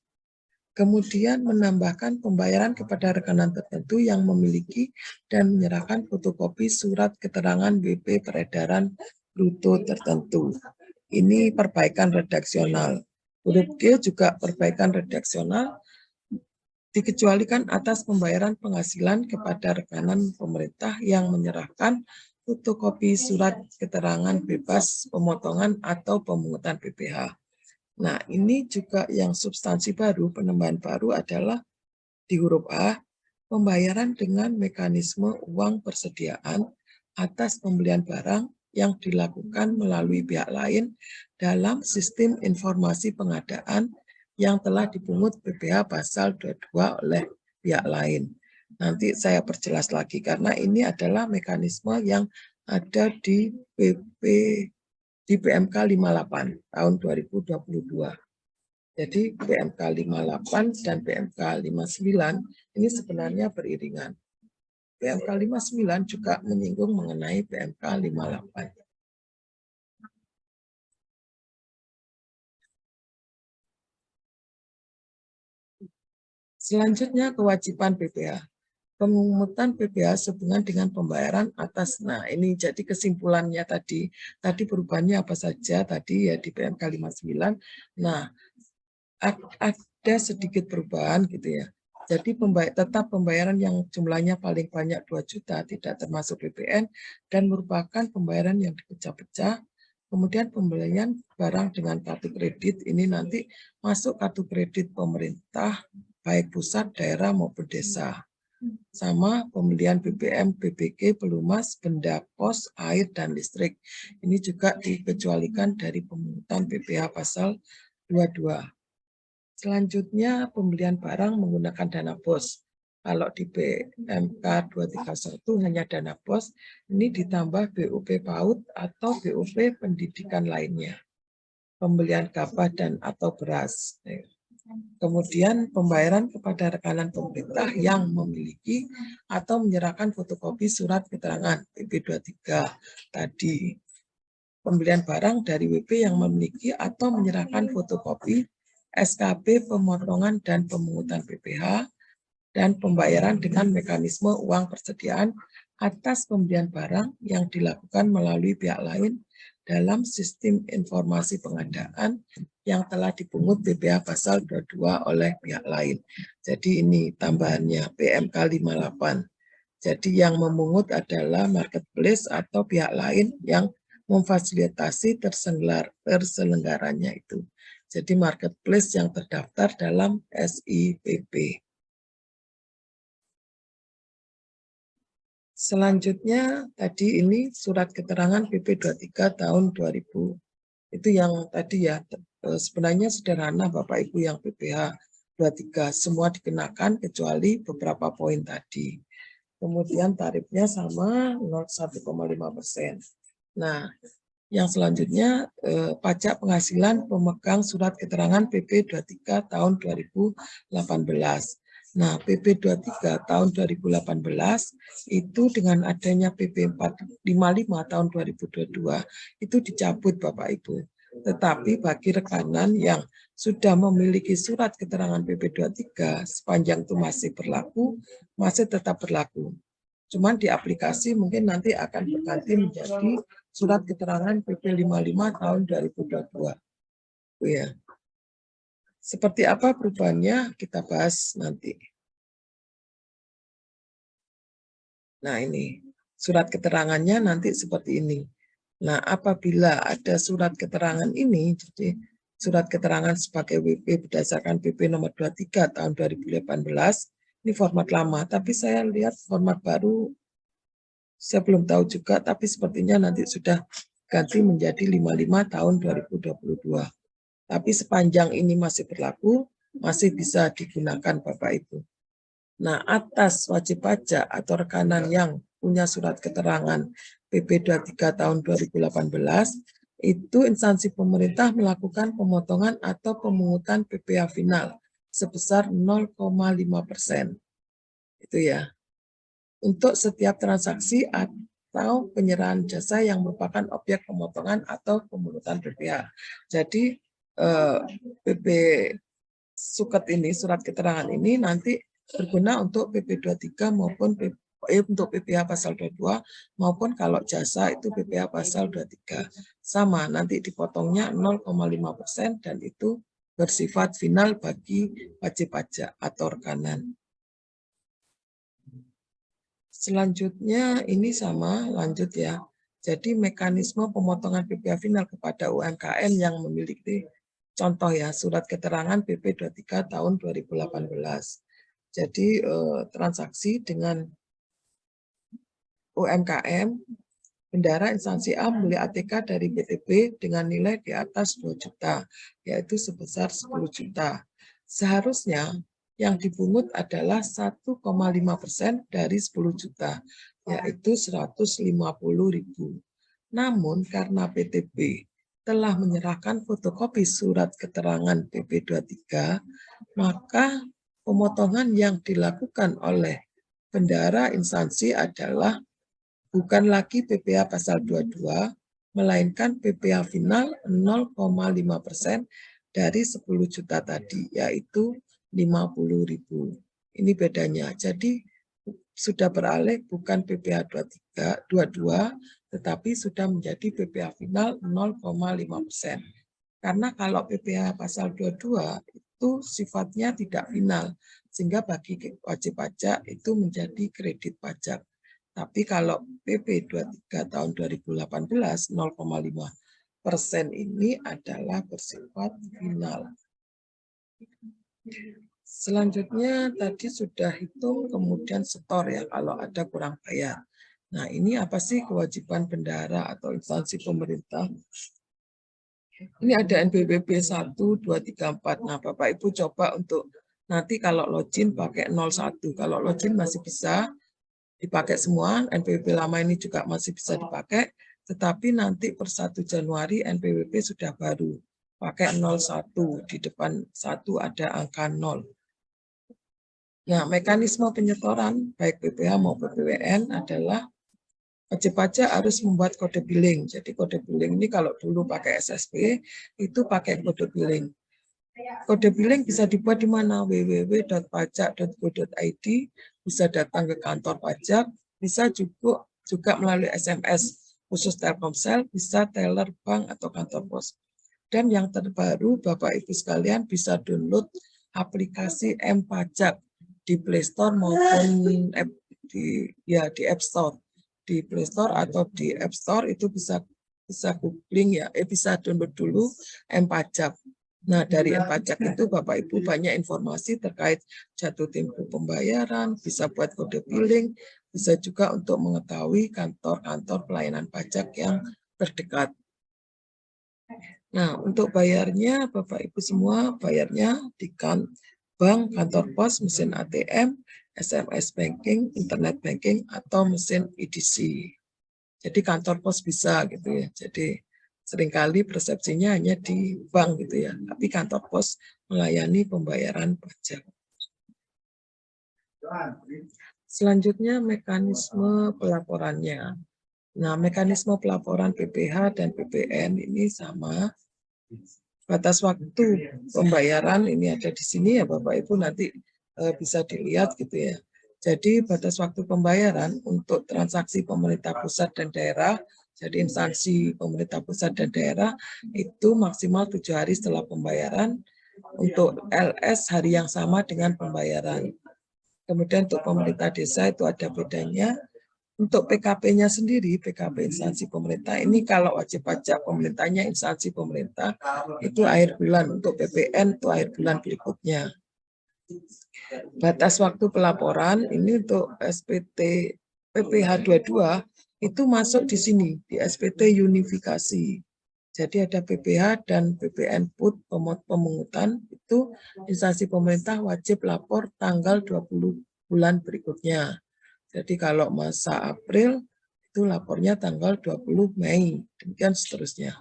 Kemudian menambahkan pembayaran kepada rekanan tertentu yang memiliki dan menyerahkan fotokopi surat keterangan BP peredaran bruto tertentu. Ini perbaikan redaksional. Huruf G juga perbaikan redaksional, dikecualikan atas pembayaran penghasilan kepada rekanan pemerintah yang menyerahkan fotokopi surat keterangan bebas pemotongan atau pemungutan PPh. Nah, ini juga yang substansi baru, penambahan baru adalah di huruf A, pembayaran dengan mekanisme uang persediaan atas pembelian barang yang dilakukan melalui pihak lain dalam sistem informasi pengadaan yang telah dipungut PPh pasal 22 oleh pihak lain. Nanti saya perjelas lagi karena ini adalah mekanisme yang ada di BMK 58 tahun 2022. Jadi BMK 58 dan BMK 59 ini sebenarnya beriringan. BMK 59 juga menyinggung mengenai BMK 58. Selanjutnya kewajiban PPh. pemungutan PPh sehubungan dengan pembayaran atas. Nah, ini jadi kesimpulannya tadi. Tadi perubahannya apa saja tadi ya di PMK 59. Nah, ada sedikit perubahan gitu ya. Jadi tetap pembayaran yang jumlahnya paling banyak 2 juta tidak termasuk PPN dan merupakan pembayaran yang dipecah-pecah. Kemudian pembelian barang dengan kartu kredit ini nanti masuk kartu kredit pemerintah baik pusat, daerah maupun desa. Sama pembelian BBM, BBG, pelumas, benda pos, air, dan listrik. Ini juga dikecualikan dari pemungutan PPh pasal 22. Selanjutnya pembelian barang menggunakan dana BOS. Kalau di PMK 231 hanya dana BOS, ini ditambah BUP PAUD atau BUP pendidikan lainnya. Pembelian gabah dan atau beras. Kemudian pembayaran kepada rekanan pemerintah yang memiliki atau menyerahkan fotokopi surat keterangan PP23 tadi. Pembelian barang dari WP yang memiliki atau menyerahkan fotokopi SKB pemotongan dan pemungutan PPh dan pembayaran dengan mekanisme uang persediaan atas pembelian barang yang dilakukan melalui pihak lain dalam sistem informasi pengadaan yang telah dipungut PPh pasal 22 oleh pihak lain. Jadi ini tambahannya PMK 58. Jadi yang memungut adalah marketplace atau pihak lain yang memfasilitasi terselenggaranya itu. Jadi marketplace yang terdaftar dalam SIPP. Selanjutnya tadi ini surat keterangan PP 23 tahun 2000. Itu yang tadi ya, sebenarnya sederhana Bapak Ibu yang PPh 23, semua dikenakan kecuali beberapa poin tadi. Kemudian tarifnya sama 0,1,5%. Nah, yang selanjutnya pajak penghasilan pemegang surat keterangan PP 23 tahun 2018. Nah, PP 23 tahun 2018 itu dengan adanya PP 455 tahun 2022 itu dicabut Bapak Ibu. Tetapi bagi rekanan yang sudah memiliki surat keterangan PP 23 sepanjang itu masih berlaku, masih tetap berlaku. Cuman di aplikasi mungkin nanti akan berganti menjadi surat keterangan PP 55 tahun 2022. Ya. Seperti apa perubahannya kita bahas nanti. Nah ini, surat keterangannya nanti seperti ini. Nah apabila ada surat keterangan ini, jadi surat keterangan sebagai WP berdasarkan PP nomor 23 tahun 2018, ini format lama, tapi saya lihat format baru, saya belum tahu juga, tapi sepertinya nanti sudah ganti menjadi 55 tahun 2022. Tapi sepanjang ini masih berlaku, masih bisa digunakan Bapak Ibu. Nah, atas wajib pajak atau rekanan yang punya surat keterangan PP 23 tahun 2018, itu instansi pemerintah melakukan pemotongan atau pemungutan PPh final sebesar 0,5%. Itu ya. Untuk setiap transaksi atau penyerahan jasa yang merupakan objek pemotongan atau pemungutan PPh. Jadi PP suket ini, surat keterangan ini nanti berguna untuk PP 23 maupun untuk PPh pasal 22 maupun kalau jasa itu PPh pasal 23. Sama, nanti dipotongnya 0,5% dan itu bersifat final bagi wajib pajak atau rekanan. Selanjutnya ini sama, lanjut ya. Jadi mekanisme pemotongan PPh final kepada UMKM yang memiliki contoh ya, surat keterangan PP 23 tahun 2018. Jadi transaksi dengan UMKM, bendara instansi A membeli ATK dari BTP dengan nilai di atas 2 juta, yaitu sebesar 10 juta. Seharusnya yang dipungut adalah 1,5% dari 10 juta, yaitu 150.000. Namun karena PTB telah menyerahkan fotokopi surat keterangan PP 23, maka pemotongan yang dilakukan oleh bendara instansi adalah bukan lagi PPh pasal 22, melainkan PPh final 0,5% dari 10 juta tadi, yaitu 50.000. Ini bedanya. Jadi sudah beralih bukan PPh 22, tetapi sudah menjadi PPh final 0,5%. Karena kalau PPh pasal 22 itu sifatnya tidak final, sehingga bagi wajib pajak itu menjadi kredit pajak. Tapi kalau PP 23 tahun 2018 0,5% ini adalah bersifat final. Selanjutnya tadi sudah hitung, kemudian setor ya kalau ada kurang bayar. Nah, ini apa sih kewajiban bendahara atau instansi pemerintah? Ini ada NPWP 1, 2, 3, 4. Nah, Bapak Ibu coba untuk nanti kalau login pakai 01. Kalau login masih bisa dipakai semua, NPWP lama ini juga masih bisa dipakai, tetapi nanti per 1 Januari NPWP sudah baru. Pakai 01, di depan 1 ada angka 0. Nah, mekanisme penyetoran baik PPh maupun PWN adalah wajib pajak harus membuat kode billing. Jadi kode billing ini kalau dulu pakai SSP, itu pakai kode billing. Kode billing bisa dibuat di mana? www.pajak.go.id, bisa datang ke kantor pajak, bisa juga melalui SMS, khusus Telkomsel, bisa teller bank atau kantor pos. Dan yang terbaru, Bapak Ibu sekalian bisa download aplikasi M-Pajak di Play Store maupun di App Store. Di Play Store atau di App Store itu bisa googling ya, bisa download dulu M-Pajak. Nah, dari M-Pajak itu Bapak Ibu banyak informasi terkait jatuh tempo pembayaran, bisa buat kode billing, bisa juga untuk mengetahui kantor-kantor pelayanan pajak yang terdekat. Nah, untuk bayarnya Bapak Ibu semua bayarnya di bank, kantor pos, mesin ATM, SMS banking, internet banking, atau mesin EDC. Jadi kantor pos bisa gitu ya. Jadi seringkali persepsinya hanya di bank gitu ya. Tapi kantor pos melayani pembayaran pajak. Selanjutnya mekanisme pelaporannya. Nah, mekanisme pelaporan PPh dan PPN ini sama. Batas waktu pembayaran ini ada di sini ya Bapak Ibu, nanti bisa dilihat gitu ya. Jadi batas waktu pembayaran untuk transaksi pemerintah pusat dan daerah, jadi instansi pemerintah pusat dan daerah itu maksimal 7 hari setelah pembayaran. Untuk LS hari yang sama dengan pembayaran. Kemudian untuk pemerintah desa itu ada bedanya. Untuk PKP-nya sendiri, PKP instansi pemerintah, ini kalau wajib pajak pemerintahnya instansi pemerintah, itu akhir bulan. Untuk PPN itu akhir bulan berikutnya. Batas waktu pelaporan, ini untuk SPT PPh 22, itu masuk di sini, di SPT unifikasi. Jadi ada PPh dan PPN PUT pemungutan, itu instansi pemerintah wajib lapor tanggal 20 bulan berikutnya. Jadi kalau masa April itu lapornya tanggal 20 Mei, demikian seterusnya.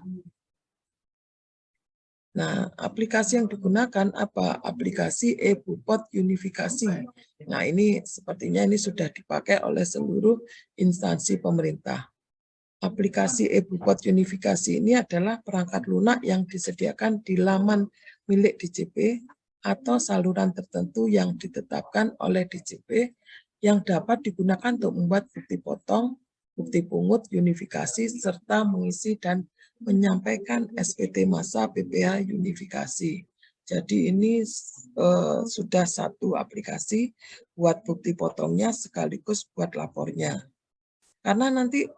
Nah, aplikasi yang digunakan apa? Aplikasi e-Bupot Unifikasi. Nah, ini sepertinya ini sudah dipakai oleh seluruh instansi pemerintah. Aplikasi e-Bupot Unifikasi ini adalah perangkat lunak yang disediakan di laman milik DJP atau saluran tertentu yang ditetapkan oleh DJP yang dapat digunakan untuk membuat bukti potong, bukti pungut, unifikasi, serta mengisi dan menyampaikan SPT masa PPh unifikasi. Jadi ini sudah satu aplikasi buat bukti potongnya sekaligus buat lapornya. Karena nanti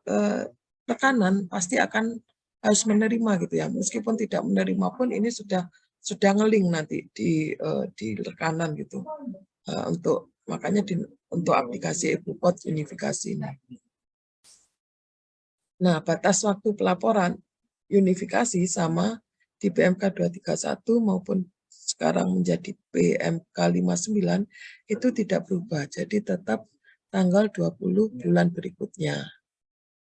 tekanan pasti akan harus menerima gitu ya. Meskipun tidak menerima pun ini sudah ngeling nanti di rekanan gitu. Untuk makanya untuk aplikasi e-Bupot unifikasi ini. Nah, batas waktu pelaporan unifikasi sama di PMK 231 maupun sekarang menjadi PMK 59 itu tidak berubah. Jadi tetap tanggal 20 bulan berikutnya.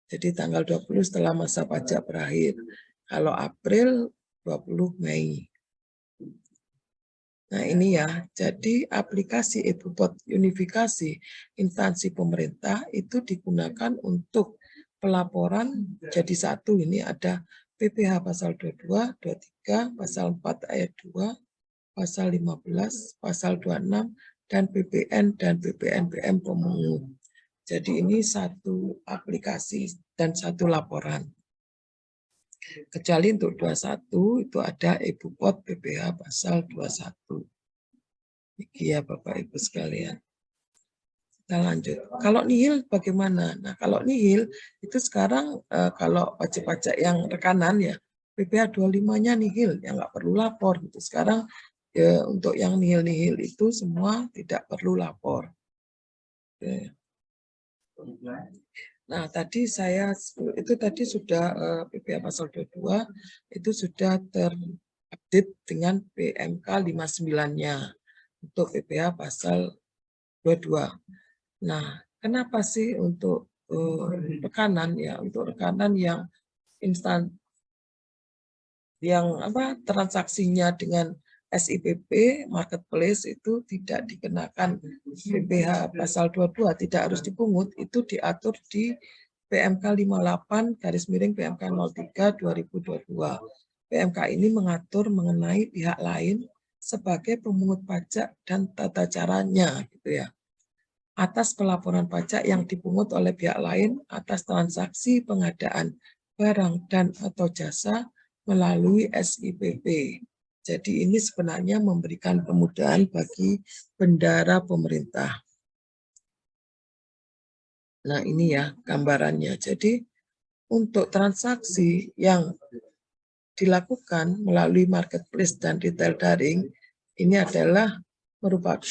Jadi tanggal 20 setelah masa pajak berakhir. Kalau April 20 Mei. Nah ini ya, jadi aplikasi e-Bupot unifikasi instansi pemerintah itu digunakan untuk pelaporan jadi satu. Ini ada PPh pasal 22, 23, pasal 4 ayat 2, pasal 15, pasal 26, dan PPN dan PPNBM pemungut. Jadi ini satu aplikasi dan satu laporan. Kecuali untuk 21 itu ada e-Bupot PPh pasal 21. Iki ya Bapak Ibu sekalian. Kita lanjut. Kalau nihil bagaimana? Nah, kalau nihil itu sekarang kalau wajib pajak yang rekanan ya PPh 25-nya nihil, yang nggak perlu lapor gitu. Sekarang ya, untuk yang nihil-nihil itu semua tidak perlu lapor. Oke. Nah, tadi itu tadi sudah PPh pasal 22 itu sudah terupdate dengan PMK 59-nya untuk PPh pasal 22. Nah, kenapa sih untuk rekanan ya, untuk rekanan yang instan, yang transaksinya dengan SIPP marketplace itu tidak dikenakan PPh pasal 22, tidak harus dipungut, itu diatur di PMK 58 PMK 03 2022. PMK ini mengatur mengenai pihak lain sebagai pemungut pajak dan tata caranya gitu ya, atas pelaporan pajak yang dipungut oleh pihak lain atas transaksi pengadaan barang dan atau jasa melalui SIPP. Jadi ini sebenarnya memberikan kemudahan bagi bendahara pemerintah. Nah ini ya gambarannya. Jadi untuk transaksi yang dilakukan melalui marketplace dan retail daring, ini adalah merupakan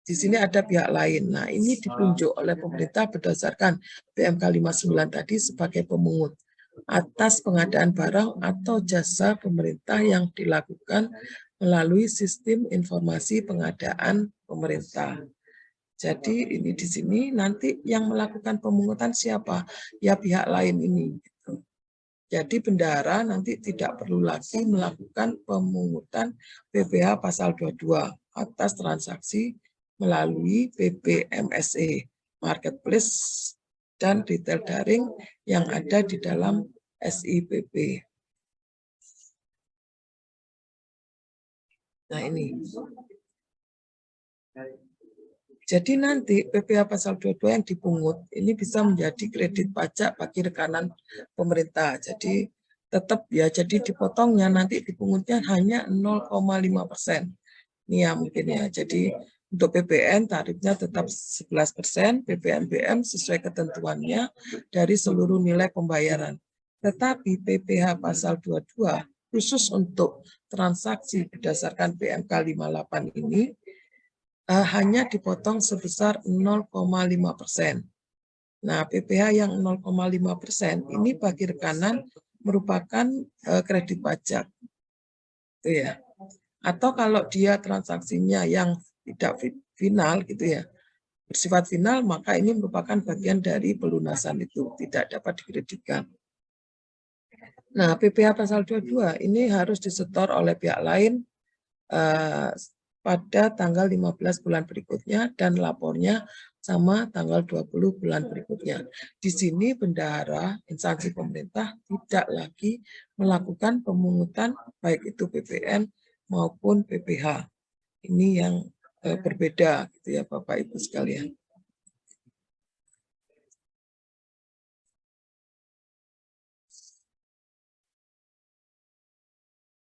di sini ada pihak lain. Nah, ini ditunjuk oleh pemerintah berdasarkan PMK 59 tadi sebagai pemungut atas pengadaan barang atau jasa pemerintah yang dilakukan melalui sistem informasi pengadaan pemerintah. Jadi ini di sini nanti yang melakukan pemungutan siapa? Ya pihak lain ini. Jadi bendahara nanti tidak perlu lagi melakukan pemungutan PPh pasal 22 atas transaksi melalui PPMSE, marketplace dan retail daring yang ada di dalam SIPP. Nah ini. Jadi nanti PPh pasal 22 yang dipungut ini bisa menjadi kredit pajak bagi rekanan pemerintah. Jadi tetap ya, jadi dipotongnya nanti dipungutnya hanya 0,5%. Ini ya mungkin ya. Jadi untuk PPN tarifnya tetap 11%, PPNBM sesuai ketentuannya dari seluruh nilai pembayaran. Tetapi PPh pasal 22 khusus untuk transaksi berdasarkan PMK 58 ini hanya dipotong sebesar 0,5%. Nah, PPh yang 0,5% ini bagi rekanan merupakan kredit pajak. Itu ya. Atau kalau dia transaksinya yang tidak final gitu ya, bersifat final, maka ini merupakan bagian dari pelunasan itu, tidak dapat dikreditkan. Nah, PPh pasal 22 ini harus disetor oleh pihak lain pada tanggal 15 bulan berikutnya dan lapornya sama tanggal 20 bulan berikutnya. Di sini bendahara instansi pemerintah tidak lagi melakukan pemungutan baik itu PPN maupun PPh. Ini yang berbeda gitu ya Bapak Ibu sekalian.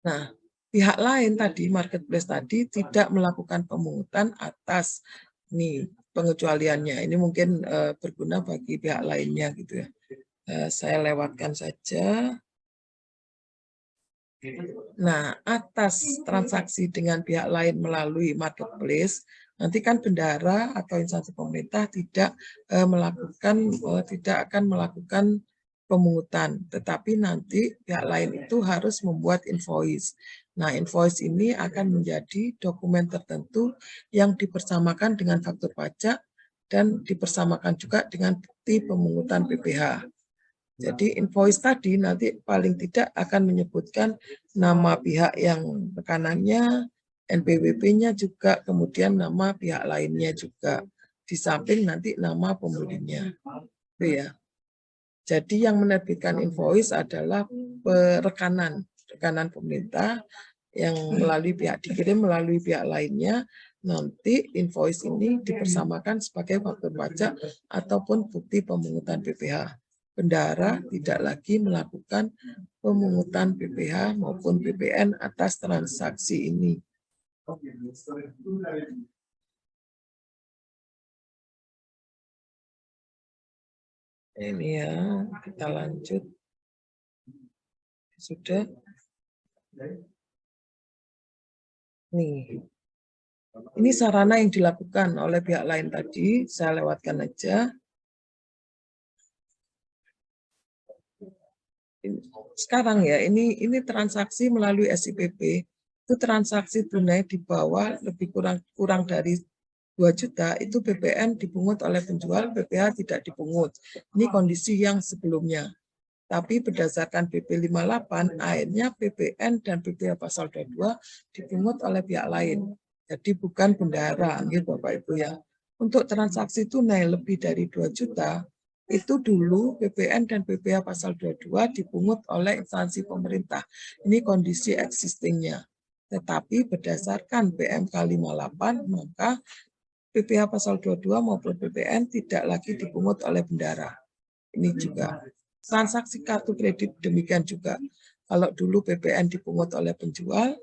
Nah, pihak lain tadi, marketplace tadi tidak melakukan pemungutan atas nih pengecualiannya. Ini mungkin berguna bagi pihak lainnya gitu ya. Saya lewatkan saja. Nah, atas transaksi dengan pihak lain melalui marketplace, nanti kan bendahara atau instansi pemerintah tidak akan melakukan pemungutan, tetapi nanti pihak lain itu harus membuat invoice. Nah, invoice ini akan menjadi dokumen tertentu yang dipersamakan dengan faktur pajak dan dipersamakan juga dengan bukti pemungutan PPh. Jadi invoice tadi nanti paling tidak akan menyebutkan nama pihak yang rekanannya, NPWP-nya juga, kemudian nama pihak lainnya juga. Di samping nanti nama pemulinya. Itu ya. Jadi yang menerbitkan invoice adalah rekanan pemerintah yang melalui pihak dikirim melalui pihak lainnya. nanti invoice ini dipersamakan sebagai faktur pajak ataupun bukti pemungutan PPh. Bendahara tidak lagi melakukan pemungutan PPh maupun PPN atas transaksi ini. Ini ya, kita lanjut. Sudah. Nih. Ini sarana yang dilakukan oleh pihak lain tadi, saya lewatkan aja. Sekarang ya, ini transaksi melalui SIPP, itu transaksi tunai di bawah lebih kurang dari 2 juta, itu PPN dipungut oleh penjual, PPh tidak dipungut. Ini kondisi yang sebelumnya. Tapi berdasarkan PP 58, akhirnya PPN dan PPh pasal 22 dipungut oleh pihak lain. Jadi bukan bendahara, gitu Bapak Ibu ya. Untuk transaksi tunai lebih dari 2 juta, itu dulu PPN dan PPh pasal 22 dipungut oleh instansi pemerintah. Ini kondisi existingnya. Tetapi berdasarkan PMK 58, maka PPh pasal 22 maupun PPN tidak lagi dipungut oleh bendahara. Ini juga. Transaksi kartu kredit demikian juga. Kalau dulu PPN dipungut oleh penjual,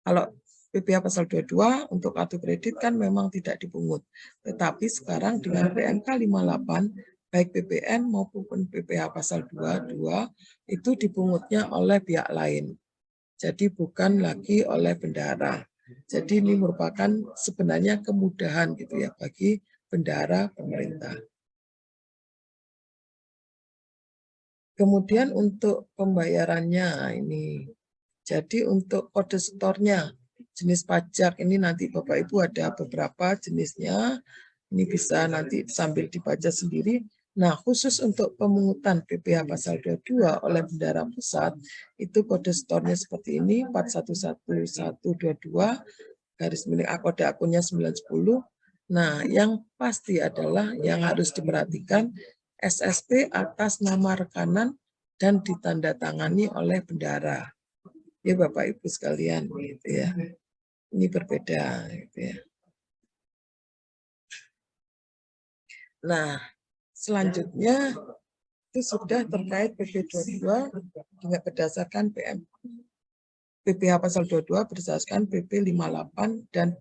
kalau PPh pasal 22 untuk kartu kredit kan memang tidak dipungut. Tetapi sekarang dengan PMK 58, baik PPN maupun PPh pasal 22 itu dipungutnya oleh pihak lain. Jadi bukan lagi oleh bendahara. Jadi ini merupakan sebenarnya kemudahan gitu ya bagi bendahara pemerintah. Kemudian untuk pembayarannya ini. Jadi untuk kode setornya, jenis pajak ini nanti Bapak Ibu ada beberapa jenisnya. Ini bisa nanti sambil dibaca sendiri. Nah, khusus untuk pemungutan PPh pasal 22 oleh Bendahara Pusat, itu kode setornya seperti ini, 411122, garis miring kode akunnya 910. Nah, yang pasti adalah yang harus diperhatikan, SSP atas nama rekanan dan ditandatangani oleh bendahara. Ya Bapak Ibu sekalian, gitu ya. Ini berbeda, gitu ya. Nah, selanjutnya itu sudah terkait PP 22 dengan berdasarkan PPh pasal 22 berdasarkan PP 58 dan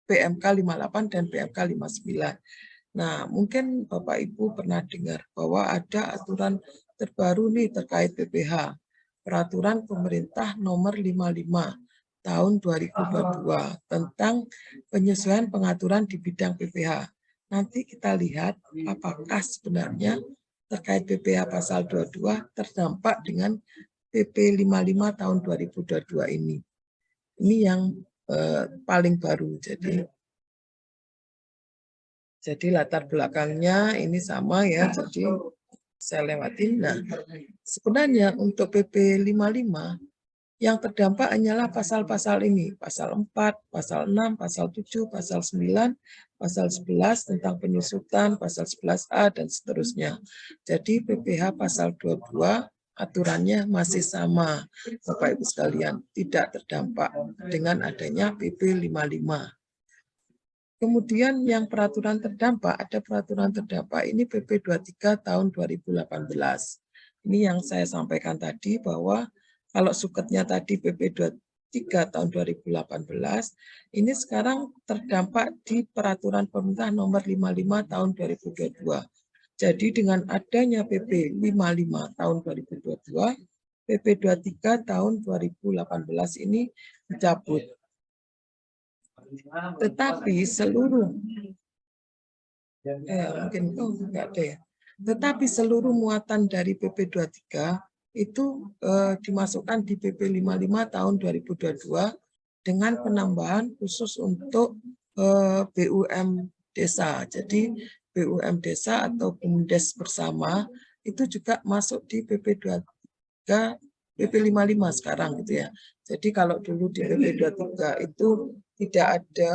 PMK 58 dan PMK 59. Nah, mungkin Bapak Ibu pernah dengar bahwa ada aturan terbaru nih terkait PPh. Peraturan Pemerintah Nomor 55 Tahun 2022 tentang penyesuaian pengaturan di bidang PPh. Nanti kita lihat apakah sebenarnya terkait PPh pasal 22 terdampak dengan PP 55 tahun 2022 ini. Ini yang paling baru. Jadi latar belakangnya ini sama ya, jadi saya lewatin. Nah, sebenarnya untuk PP 55 yang terdampak hanyalah pasal-pasal ini, pasal 4, pasal 6, pasal 7, pasal 9, pasal 11 tentang penyusutan, pasal 11A, dan seterusnya. Jadi PPh pasal 22 aturannya masih sama, Bapak Ibu sekalian, tidak terdampak dengan adanya PP 55. Kemudian yang peraturan terdampak, ada peraturan terdampak ini PP 23 tahun 2018. Ini yang saya sampaikan tadi bahwa kalau suketnya tadi PP 23 tahun 2018, ini sekarang terdampak di peraturan pemerintah nomor 55 tahun 2022. Jadi dengan adanya PP 55 tahun 2022, PP 23 tahun 2018 ini dicabut. Tetapi seluruh Tetapi seluruh muatan dari PP 23 itu dimasukkan di PP 55 tahun 2022 dengan penambahan khusus untuk BUM desa. Jadi BUM desa atau BUMDes bersama itu juga masuk di PP 23 PP 55 sekarang gitu ya. Jadi kalau dulu di PP 23 itu tidak ada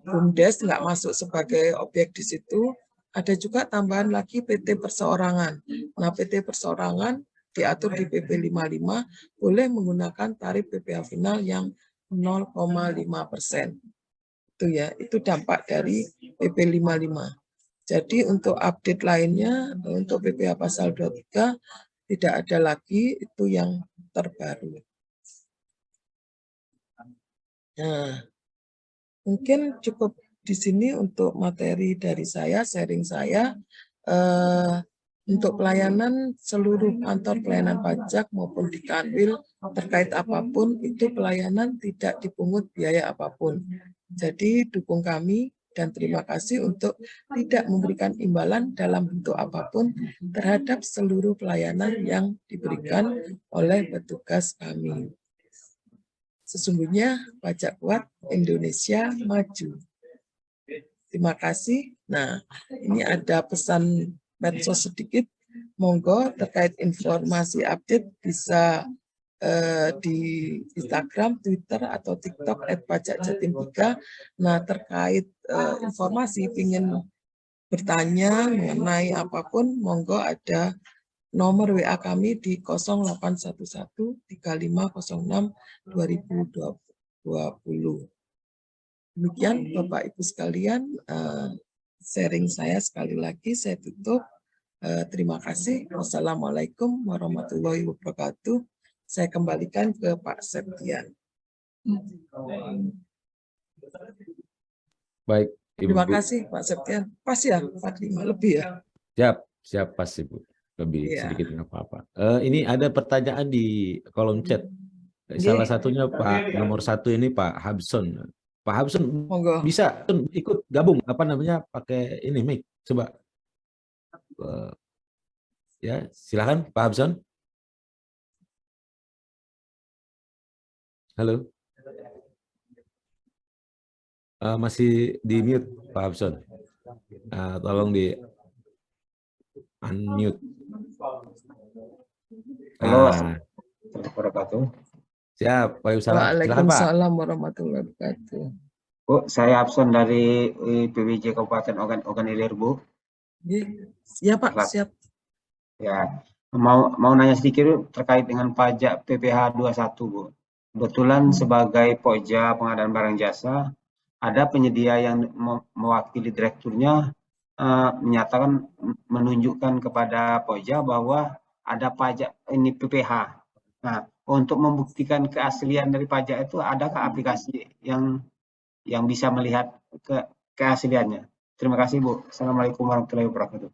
BUMDes, nggak masuk sebagai objek di situ. Ada juga tambahan lagi PT Perseorangan. Nah, PT Perseorangan diatur di PP 55 boleh menggunakan tarif PPh final yang 0,5%. Itu ya, itu dampak dari PP 55. Jadi untuk update lainnya, untuk PPh pasal 23 tidak ada lagi, itu yang terbaru. Nah, mungkin cukup di sini untuk materi dari saya, sharing saya. Untuk pelayanan seluruh kantor pelayanan pajak maupun di Kanwil terkait apapun, itu pelayanan tidak dipungut biaya apapun. Jadi dukung kami dan terima kasih untuk tidak memberikan imbalan dalam bentuk apapun terhadap seluruh pelayanan yang diberikan oleh petugas kami. Sesungguhnya pajak kuat, Indonesia maju. Terima kasih. Nah, ini ada pesan medsos sedikit. Monggo terkait informasi update bisa di Instagram, Twitter, atau TikTok @pajakjatim3. Nah, terkait informasi ingin bertanya mengenai apapun, monggo ada nomor WA kami di 0811 3506 2020. Demikian Bapak Ibu sekalian, sharing saya sekali lagi, saya tutup. Terima kasih. Wassalamualaikum warahmatullahi wabarakatuh. Saya kembalikan ke Pak Septian. Baik, Ibu. Terima kasih Pak Septian. Pas ya, 45 lebih ya? Siap pas Ibu. Lebih Iya. sedikit nggak apa-apa. Ini ada pertanyaan di kolom chat. Salah satunya Pak nomor 1 ini Pak Habson. Pak Habson Monggo. bisa ikut gabung pakai ini mic. Coba. Ya, silakan Pak Habson. Halo. Masih di mute Pak Habson. Tolong di unmute. Halo, wabarakatuh. Siap, Pak Silakan Pak. Waalaikumsalam warahmatullahi wabarakatuh. Bu, saya absen dari PBJ Kabupaten Ogan Ilir, Bu. Ya Pak, siap. Ya, mau nanya sedikit Bu, terkait dengan pajak PPh 21, Bu. Kebetulan sebagai Pokja pengadaan barang jasa, ada penyedia yang mewakili direkturnya menyatakan menunjukkan kepada Pokja bahwa ada pajak ini PPh. Nah, untuk membuktikan keaslian dari pajak itu adakah aplikasi yang bisa melihat keasliannya? Terima kasih Bu. Assalamualaikum warahmatullahi wabarakatuh.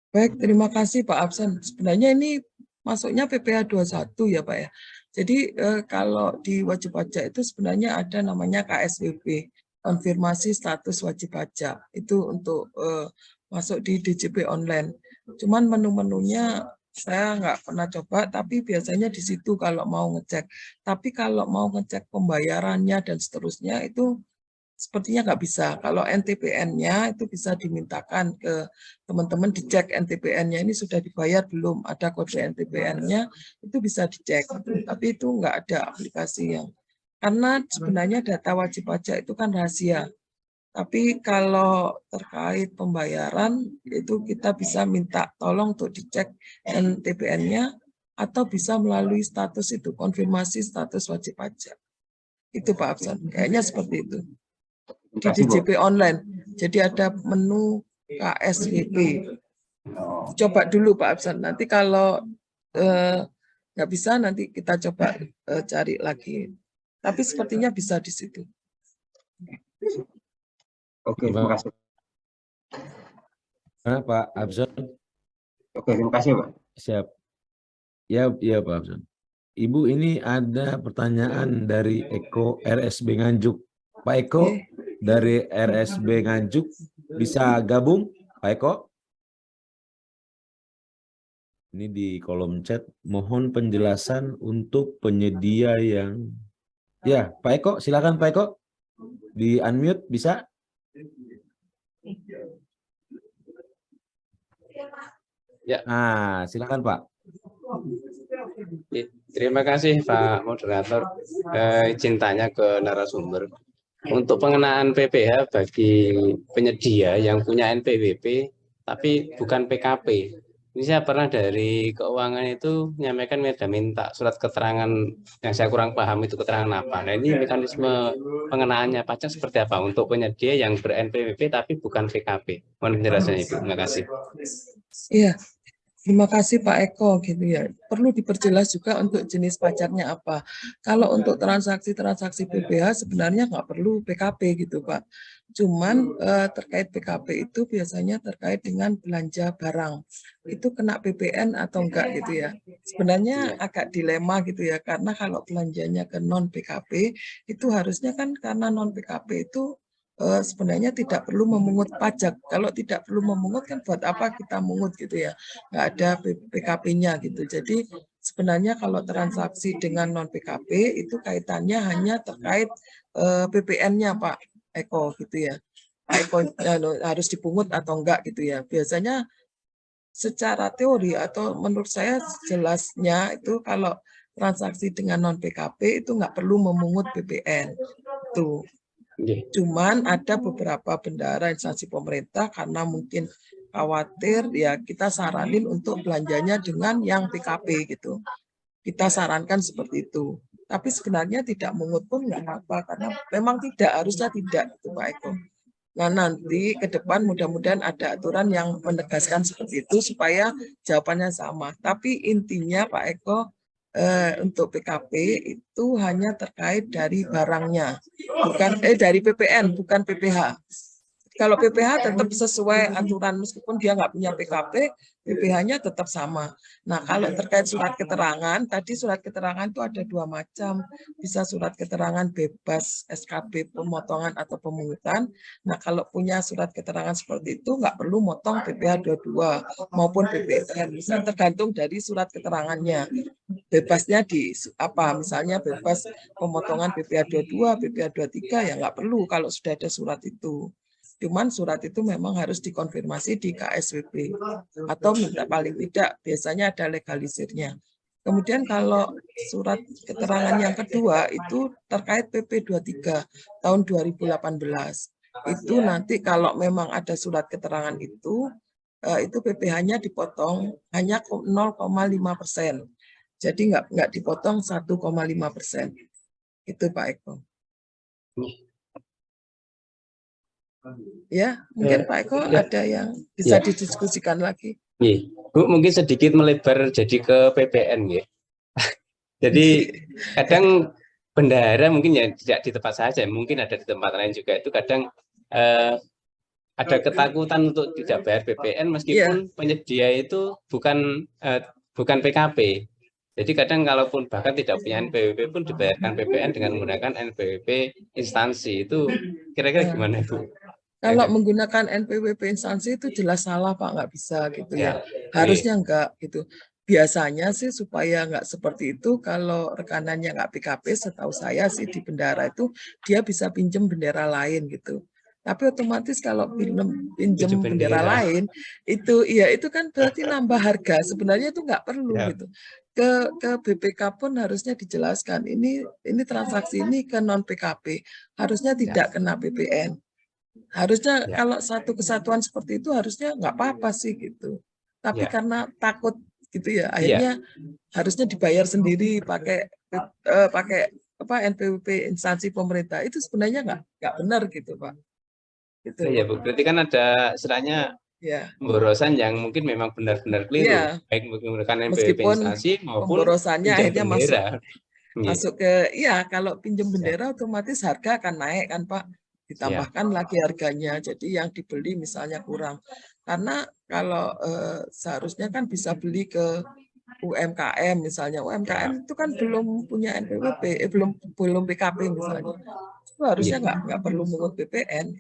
Baik, terima kasih Pak Absen. Sebenarnya ini masuknya PPh 21 ya Pak ya. Jadi kalau di wajib pajak itu sebenarnya ada namanya KSWP, konfirmasi status wajib pajak. Itu untuk masuk di DJP online. Cuman menu-menunya saya nggak pernah coba, tapi biasanya di situ kalau mau ngecek. Tapi kalau mau ngecek pembayarannya dan seterusnya itu sepertinya nggak bisa. Kalau NTPN-nya itu bisa dimintakan ke teman-teman dicek NTPN-nya ini sudah dibayar belum, ada kode NTPN-nya, itu bisa dicek. Tapi itu nggak ada aplikasi yang, karena sebenarnya data wajib pajak itu kan rahasia. Tapi kalau terkait pembayaran itu kita bisa minta tolong untuk dicek NTPN-nya atau bisa melalui status itu, konfirmasi status wajib pajak. Itu Pak Absan, kayaknya seperti itu. Di DJP online. Jadi ada menu KSWP. Coba dulu Pak Absan. Nanti kalau nggak bisa, nanti kita coba cari lagi. Tapi sepertinya bisa di situ. Oke, terima kasih. Pak Abson. Oke, terima kasih Pak. Siap. Ya Pak Abson. Ibu, ini ada pertanyaan dari Eko RSB Nganjuk. Pak Eko dari RSB Nganjuk bisa gabung, Pak Eko? Ini di kolom chat, mohon penjelasan untuk penyedia yang... Ya, Pak Eko, silakan Pak Eko. Di unmute bisa? Ya. Silakan Pak. Terima kasih Pak Moderator. Izin tanya ke narasumber. Untuk pengenaan PPh bagi penyedia yang punya NPWP tapi bukan PKP, Ini saya pernah dari keuangan itu menyampaikan minta surat keterangan yang saya kurang paham itu keterangan apa. Nah ini mekanisme pengenaannya pajak seperti apa untuk penyedia yang ber-NPWP tapi bukan VKP. Mohon penjelasannya Ibu. Terima kasih. Iya, terima kasih Pak Eko gitu ya. Perlu diperjelas juga untuk jenis pajaknya apa. Kalau untuk transaksi-transaksi PPh sebenarnya nggak perlu PKP gitu Pak. Cuman terkait PKP itu biasanya terkait dengan belanja barang. Itu kena PPN atau enggak gitu ya. Sebenarnya agak dilema gitu ya. Karena kalau belanjanya ke non PKP itu harusnya kan karena non PKP itu sebenarnya tidak perlu memungut pajak. Kalau tidak perlu memungut kan buat apa kita mungut gitu ya. Nggak ada PKP-nya gitu. Jadi sebenarnya kalau transaksi dengan non PKP itu kaitannya hanya terkait PPN-nya Pak Eko gitu ya. Pak Eko harus dipungut atau enggak gitu ya. Biasanya secara teori atau menurut saya jelasnya itu kalau transaksi dengan non PKP itu nggak perlu memungut PPN. Tuh. Cuman ada beberapa bendahara instansi pemerintah karena mungkin khawatir ya kita saranin untuk belanjanya dengan yang PKP gitu. Kita sarankan seperti itu. Tapi sebenarnya tidak mungut pun nggak apa-apa karena memang harusnya tidak gitu Pak Eko. Nah nanti ke depan mudah-mudahan ada aturan yang menegaskan seperti itu supaya jawabannya sama. Tapi intinya Pak Eko untuk PKP itu hanya terkait dari barangnya, bukan dari PPN, bukan PPh. Kalau PPh tetap sesuai aturan meskipun dia nggak punya PKP, PPh-nya tetap sama. Nah kalau terkait surat keterangan, tadi surat keterangan itu ada dua macam, bisa surat keterangan bebas SKB pemotongan atau pemungutan. Nah kalau punya surat keterangan seperti itu nggak perlu motong PPh 22 maupun PPN, bisa tergantung dari surat keterangannya. Bebasnya di apa, misalnya bebas pemotongan PPh 22, PPh 23 ya nggak perlu kalau sudah ada surat itu. Cuman surat itu memang harus dikonfirmasi di KSWP atau minta paling tidak biasanya ada legalisirnya. Kemudian kalau surat keterangan yang kedua itu terkait PP 23 tahun 2018. Itu nanti kalau memang ada surat keterangan itu PPh-nya dipotong hanya 0,5%. Jadi nggak dipotong 1,5%. Itu Pak Eko. Ya, mungkin Pak Eko ada yang bisa didiskusikan lagi. Bu, mungkin sedikit melebar jadi ke PPN ya. Jadi kadang bendahara mungkin ya tidak di tempat saja, mungkin ada di tempat lain juga itu kadang ada ketakutan untuk tidak bayar PPN meskipun penyedia itu bukan PKP. Jadi kadang kalaupun bahkan tidak punya NPWP pun dibayarkan PPN dengan menggunakan NPWP instansi. Itu kira-kira gimana Bu? Kalau menggunakan NPWP instansi itu jelas salah Pak, nggak bisa gitu ya. Harusnya enggak gitu. Biasanya sih supaya nggak seperti itu, kalau rekanannya nggak PKP, setahu saya sih di bendahara itu dia bisa pinjam bendera lain gitu. Tapi otomatis kalau pinjam bendera lain itu ya itu kan berarti nambah harga. Sebenarnya itu nggak perlu gitu. Ke BPK pun harusnya dijelaskan ini transaksi ini ke non PKP harusnya tidak kena PPN. Harusnya kalau satu kesatuan seperti itu harusnya nggak apa-apa sih gitu. Tapi karena takut gitu ya, akhirnya harusnya dibayar sendiri pakai apa NPWP instansi pemerintah. Itu sebenarnya nggak benar gitu Pak. Gitu. Ya Bu, berarti kan ada istilahnya pemborosan yang mungkin memang benar-benar keliru, baik menggunakan NPWP instansi maupun pemborosannya akhirnya bendera. masuk ke kalau pinjam bendera otomatis harga akan naik kan Pak. Ditambahkan lagi harganya, jadi yang dibeli misalnya kurang. Karena kalau seharusnya kan bisa beli ke UMKM misalnya. UMKM itu kan belum punya NPWP, belum PKP misalnya. Itu harusnya nggak perlu mengut PPN.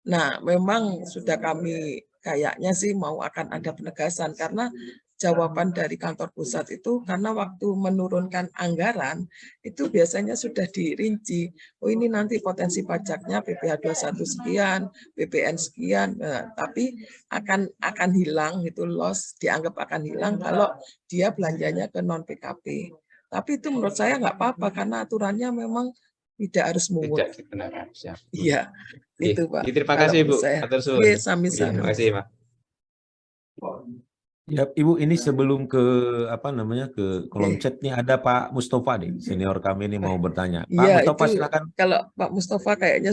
Nah, memang sudah kami kayaknya sih mau akan ada penegasan karena jawaban dari kantor pusat itu karena waktu menurunkan anggaran itu biasanya sudah dirinci. Oh ini nanti potensi pajaknya PPh 21 sekian, PPN sekian, tapi akan hilang gitu loss, dianggap akan hilang kalau dia belanjanya ke non PKP. Tapi itu menurut saya nggak apa-apa karena aturannya memang tidak harus mungut. Tidak dikenakan. Iya, itu Pak. Terima kasih Bu. Oke, sami-sami. Terima kasih Pak. Ya, Ibu, ini sebelum ke apa namanya ke kolom chat nih ada Pak Mustafa nih, senior kami ini mau bertanya. Pak Iya, Mustafa, itu silakan. kalau Pak Mustafa kayaknya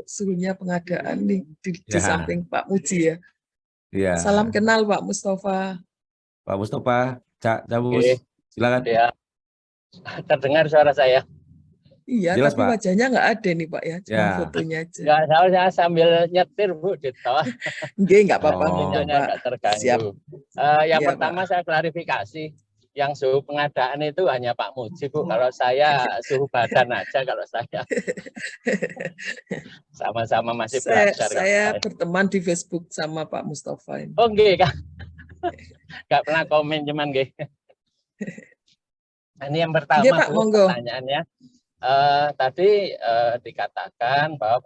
suhunya pengadaan nih di Ya, samping Pak Muji ya. Salam ya, kenal Pak Mustafa. Pak Mustafa, Cak Cabus, Oke, silakan. ya, terdengar suara saya. Iya, Jelas, tapi Pak. wajahnya nggak ada nih Pak ya, cuma Ya. fotonya aja. Nggak tahu saya sambil nyetir Bu di tol, Nggih, nggak apa-apa, Oh. monggo sinyalnya Pak. nggak Siap. terganggu. Yang Iya, pertama Pak. saya klarifikasi, yang suhu pengadaan itu hanya Pak Muji Bu. Kalau saya suhu badan aja kalau saya. Sama-sama masih belajar kalau Saya berteman di Facebook sama Pak Mustafa ini. Oh nggih, Kak. Nggak pernah komen cuman nggih. Ini yang pertama Nggih, Pak, Bu, monggo. pertanyaannya. Tadi dikatakan bahwa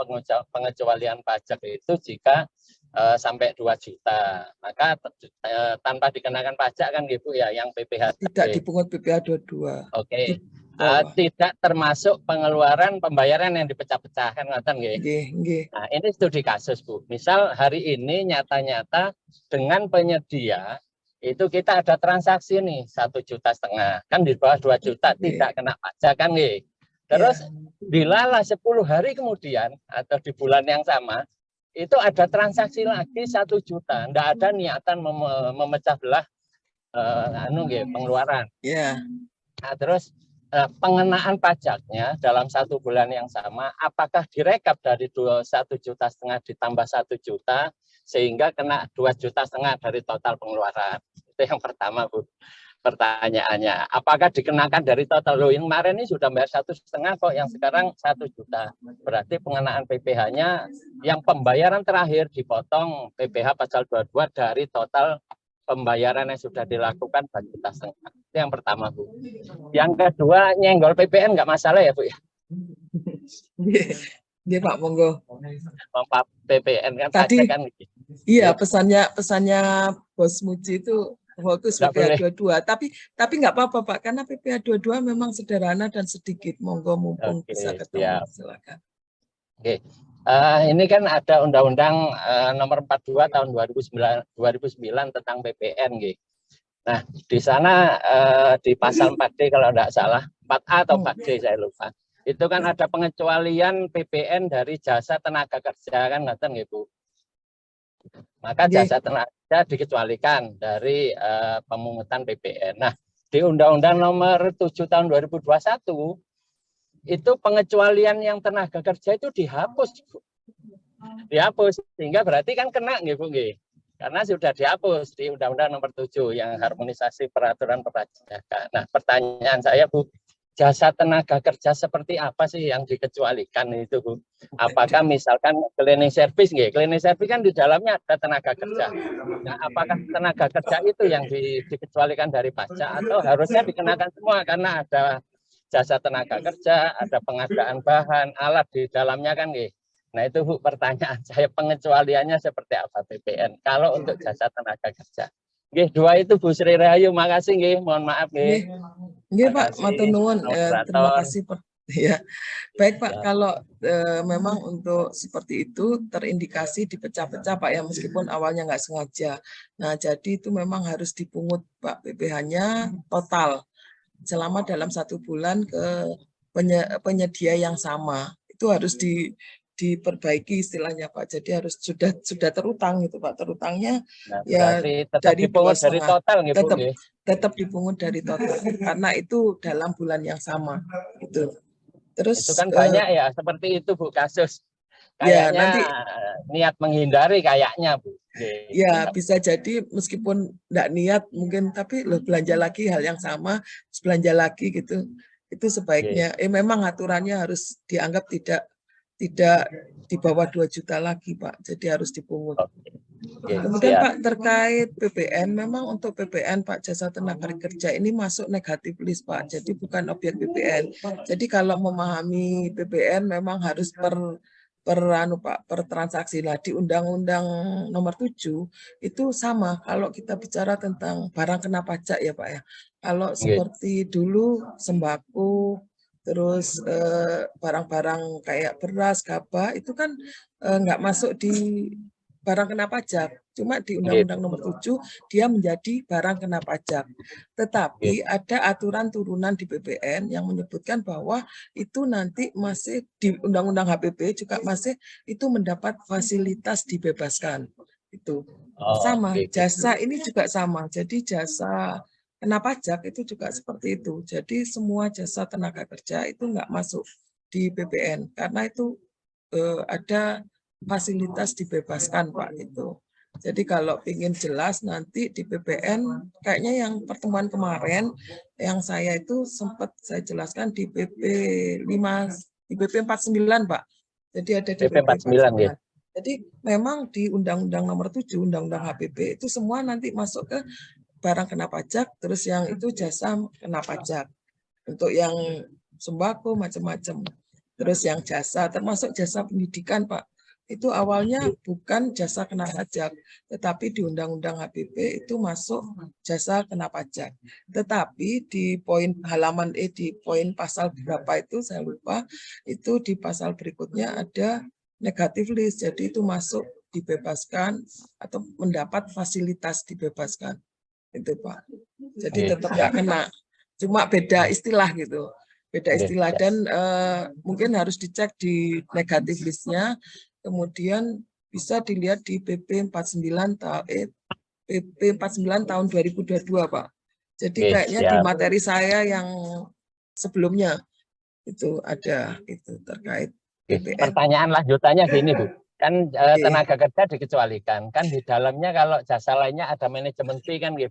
pengecualian pajak itu jika sampai 2 juta, maka tanpa dikenakan pajak kan gitu ya, yang PPh. Tidak dipungut PPh 22. Oke. Bawah. Tidak termasuk pengeluaran pembayaran yang dipecah-pecah kan ngoten nggih. Nggih. Nah, ini studi kasus Bu. Misal hari ini nyata-nyata dengan penyedia itu kita ada transaksi nih 1,5 juta, kan di bawah 2 juta tidak kena pajak kan nggih. Terus dilala 10 hari kemudian atau di bulan yang sama itu ada transaksi lagi 1 juta, tidak ada niatan memecah belah pengeluaran. Nah, terus pengenaan pajaknya dalam 1 bulan yang sama, apakah direkap dari 1,5 juta ditambah 1 juta sehingga kena 2,5 juta dari total pengeluaran? Itu yang pertama Bu. Pertanyaannya, apakah dikenakan dari total? Loh, yang kemarin ini sudah bayar 1,5 kok, yang sekarang 1 juta. Berarti pengenaan PPh-nya yang pembayaran terakhir dipotong PPh pasal 22 dari total pembayaran yang sudah dilakukan 2,5 juta. Itu yang pertama Bu. Yang kedua, nyenggol PPN nggak masalah ya Bu ya? Iya Pak, monggo. PPN kan tadi pajak kan. Iya, pesannya Bos Muji itu fokus PPh 22, tapi nggak apa-apa Pak, karena PPh 22 memang sederhana dan sedikit. Monggo mumpung bisa ketemu, silakan. Oke. Ini kan ada Undang-Undang Nomor 42 tahun 2009 tentang PPN, gitu. Nah, di sana di pasal 4D kalau tidak salah, 4A atau 4D saya lupa. Itu kan ada pengecualian PPN dari jasa tenaga kerja kan, ngoten nggih Bu. Maka jasa tenaga kerja dikecualikan dari pemungutan PPN. Nah, di Undang-Undang Nomor 7 tahun 2021 itu pengecualian yang tenaga kerja itu dihapus, Bu. Dihapus, sehingga berarti kan kena nggih Bu nggih. Karena sudah dihapus di Undang-Undang Nomor 7 yang harmonisasi peraturan perpajakan. Nah, pertanyaan saya Bu, jasa tenaga kerja seperti apa sih yang dikecualikan itu Bu? Apakah misalkan cleaning service nggih? Cleaning service kan di dalamnya ada tenaga kerja. Nah, apakah tenaga kerja itu yang dikecualikan dari pajak atau harusnya dikenakan semua karena ada jasa tenaga kerja, ada pengadaan bahan, alat di dalamnya kan nggih. Nah, itu Bu pertanyaan saya, pengecualiannya seperti apa PPN kalau untuk jasa tenaga kerja. Nggih, 2 itu Bu Sri Rahayu, makasih nggih, mohon maaf nggih. Nggih Pak, matur nuwun, terima kasih Pak. Ya, baik Pak, kalau memang untuk seperti itu terindikasi dipecah-pecah Pak ya, meskipun awalnya nggak sengaja. Nah, jadi itu memang harus dipungut Pak PPh-nya total selama dalam 1 bulan ke penyedia yang sama. Itu harus diperbaiki istilahnya Pak. Jadi harus sudah terutang gitu Pak. Terutangnya ya dari 2,5 total gitu, tetap dipungut dari total karena itu dalam bulan yang sama gitu. Terus itu kan banyak ya seperti itu Bu kasus. Kayaknya ya, nanti niat menghindari kayaknya Bu. Ya bisa jadi meskipun enggak niat mungkin, tapi loh belanja lagi hal yang sama, belanja lagi gitu. Itu sebaiknya memang aturannya harus dianggap tidak di bawah 2 juta lagi Pak, jadi harus dipungut. Kemudian Pak terkait PPN, memang untuk PPN Pak jasa tenaga kerja ini masuk negatif list Pak, jadi bukan objek PPN. Jadi kalau memahami PPN memang harus per transaksi. Nah, di Undang-Undang Nomor 7 itu sama kalau kita bicara tentang barang kena pajak ya Pak ya. Kalau seperti dulu sembako, terus barang-barang kayak beras, gabah itu kan nggak masuk di barang kena pajak. Cuma di Undang-Undang Nomor 7 dia menjadi barang kena pajak. Tetapi ada aturan turunan di PPN yang menyebutkan bahwa itu nanti masih di Undang-Undang HPP juga masih itu mendapat fasilitas dibebaskan. Itu sama. Jasa ini juga sama. Jadi jasa kena pajak itu juga seperti itu. Jadi semua jasa tenaga kerja itu nggak masuk di PPN karena itu ada fasilitas dibebaskan Pak itu. Jadi kalau ingin jelas nanti di PPN kayaknya yang pertemuan kemarin yang saya itu sempat saya jelaskan di PP 5 di PP 49 Pak. Jadi ada di PP 49. Jadi memang di Undang-Undang Nomor 7 Undang-Undang HPP itu semua nanti masuk ke barang kena pajak, terus yang itu jasa kena pajak. Untuk yang sembako macam-macam. Terus yang jasa, termasuk jasa pendidikan, Pak. Itu awalnya bukan jasa kena pajak, tetapi di Undang-Undang HPP itu masuk jasa kena pajak. Tetapi di poin halaman di poin pasal berapa itu saya lupa, itu di pasal berikutnya ada negatif list, jadi itu masuk dibebaskan atau mendapat fasilitas dibebaskan. Itu Pak. Jadi tetap nggak kena, cuma beda istilah gitu. Beda istilah dan mungkin harus dicek di negatif listnya, kemudian bisa dilihat di PP 49 tahun 2022 Pak. Jadi kayaknya di materi saya yang sebelumnya itu ada itu terkait PPN. Pertanyaan lanjutannya gini Bu, kan tenaga kerja dikecualikan, kan di dalamnya kalau jasa lainnya ada manajemen fee kan Bu.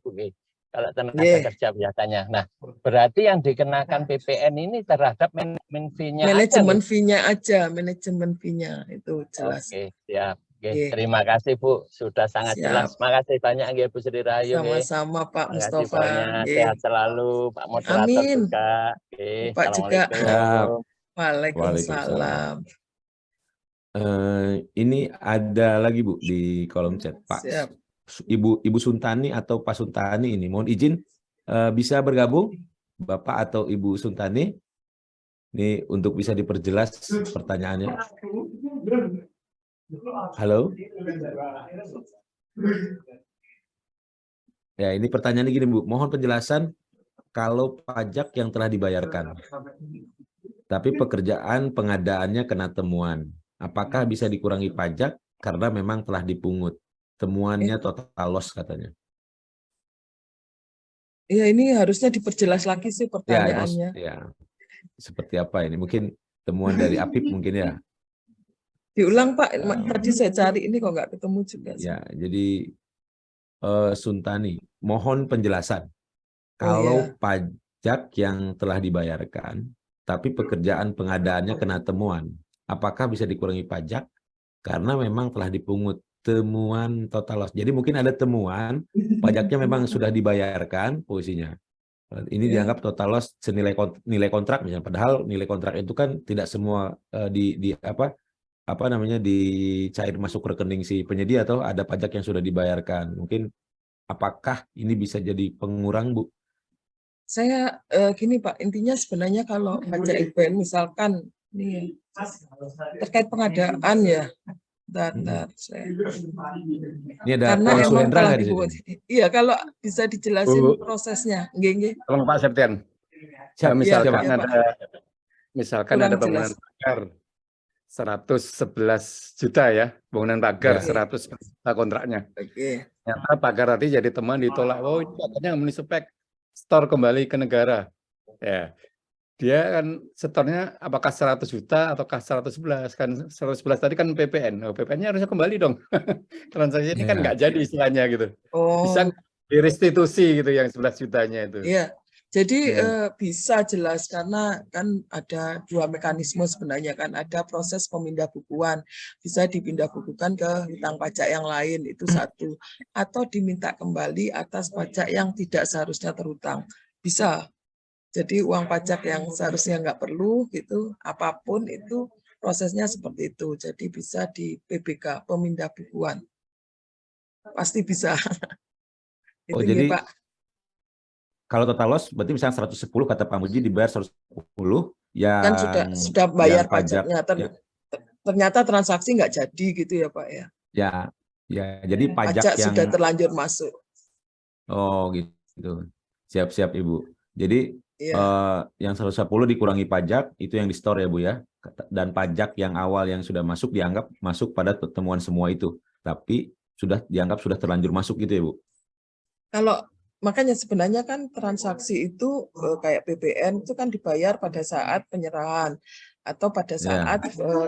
Kalau tenaga kerja biasanya. Nah, berarti yang dikenakan PPN ini terhadap manajemen fee-nya manajemen fee-nya aja, manajemen fee-nya itu jelas. Oke, siap. Oke, terima kasih Bu, sudah sangat jelas. Makasih banyak Bu Sri Rahayu. Sama-sama Pak Mustafa. Sehat selalu Pak moderator juga. Oke, Pak juga. Waalaikumsalam. Ini ada lagi Bu di kolom chat Pak. Siap. Ibu Suntani atau Pak Suntani ini, mohon izin bisa bergabung Bapak atau Ibu Suntani ini untuk bisa diperjelas pertanyaannya. Halo. Ya, ini pertanyaannya gini Bu, mohon penjelasan kalau pajak yang telah dibayarkan, tapi pekerjaan pengadaannya kena temuan, apakah bisa dikurangi pajak karena memang telah dipungut? Temuannya total loss katanya. Ya ini harusnya diperjelas lagi sih pertanyaannya. Ya, seperti apa ini? Mungkin temuan dari APIP mungkin ya. Diulang Pak, tadi saya cari ini kok nggak ketemu juga. Ya, jadi Suntani, mohon penjelasan. Kalau pajak yang telah dibayarkan, tapi pekerjaan pengadaannya kena temuan, apakah bisa dikurangi pajak karena memang telah dipungut? Temuan total loss. Jadi mungkin ada temuan, pajaknya memang sudah dibayarkan posisinya. Ini dianggap total loss senilai nilai kontrak misalnya. Padahal nilai kontrak itu kan tidak semua dicair masuk rekening si penyedia atau ada pajak yang sudah dibayarkan. Mungkin apakah ini bisa jadi pengurang Bu? Saya gini Pak, intinya sebenarnya kalau pajak event misalkan nih terkait pengadaan ya. Ini ada konsulen nggak di sini? Iya, kalau bisa dijelasin prosesnya. Tolong Pak Septian. Misalkan ada bangunan pagar 111 juta ya, bangunan pagar 100 juta kontraknya. Ternyata pagar tadi jadi teman ditolak. Oh, ini katanya memenuhi spek, store kembali ke negara. Ya. Dia kan setornya apakah 100 juta ataukah 111 kan 111 tadi kan PPN. Oh, PPN-nya harusnya kembali dong. Transaksi ini kan nggak jadi istilahnya gitu. Bisa direstitusi gitu yang 11 jutanya itu. Iya. Jadi bisa jelas karena kan ada dua mekanisme sebenarnya kan, ada proses pemindah bukuan, bisa dipindah bukukan ke hutang pajak yang lain itu satu, atau diminta kembali atas pajak yang tidak seharusnya terhutang. Bisa. Jadi uang pajak yang seharusnya nggak perlu gitu, apapun itu prosesnya seperti itu. Jadi bisa di PBK, pemindah bukuan. Pasti bisa. Oh, jadi Pak. Kalau total loss berarti misalnya 110 kata Pak Muji dibayar 110 yang kan sudah bayar pajaknya. Ternyata transaksi nggak jadi gitu ya Pak ya. Ya, Ya, jadi pajak Pajak yang sudah terlanjur masuk. oh gitu. Siap-siap Ibu. Jadi Ya, yang 110 dikurangi pajak itu yang di store ya Bu ya. Dan pajak yang awal yang sudah masuk dianggap masuk pada pertemuan semua itu. Tapi sudah dianggap sudah terlanjur masuk gitu ya Bu. kalau makanya sebenarnya kan transaksi itu kayak PPN itu kan dibayar pada saat penyerahan atau pada Ya, saat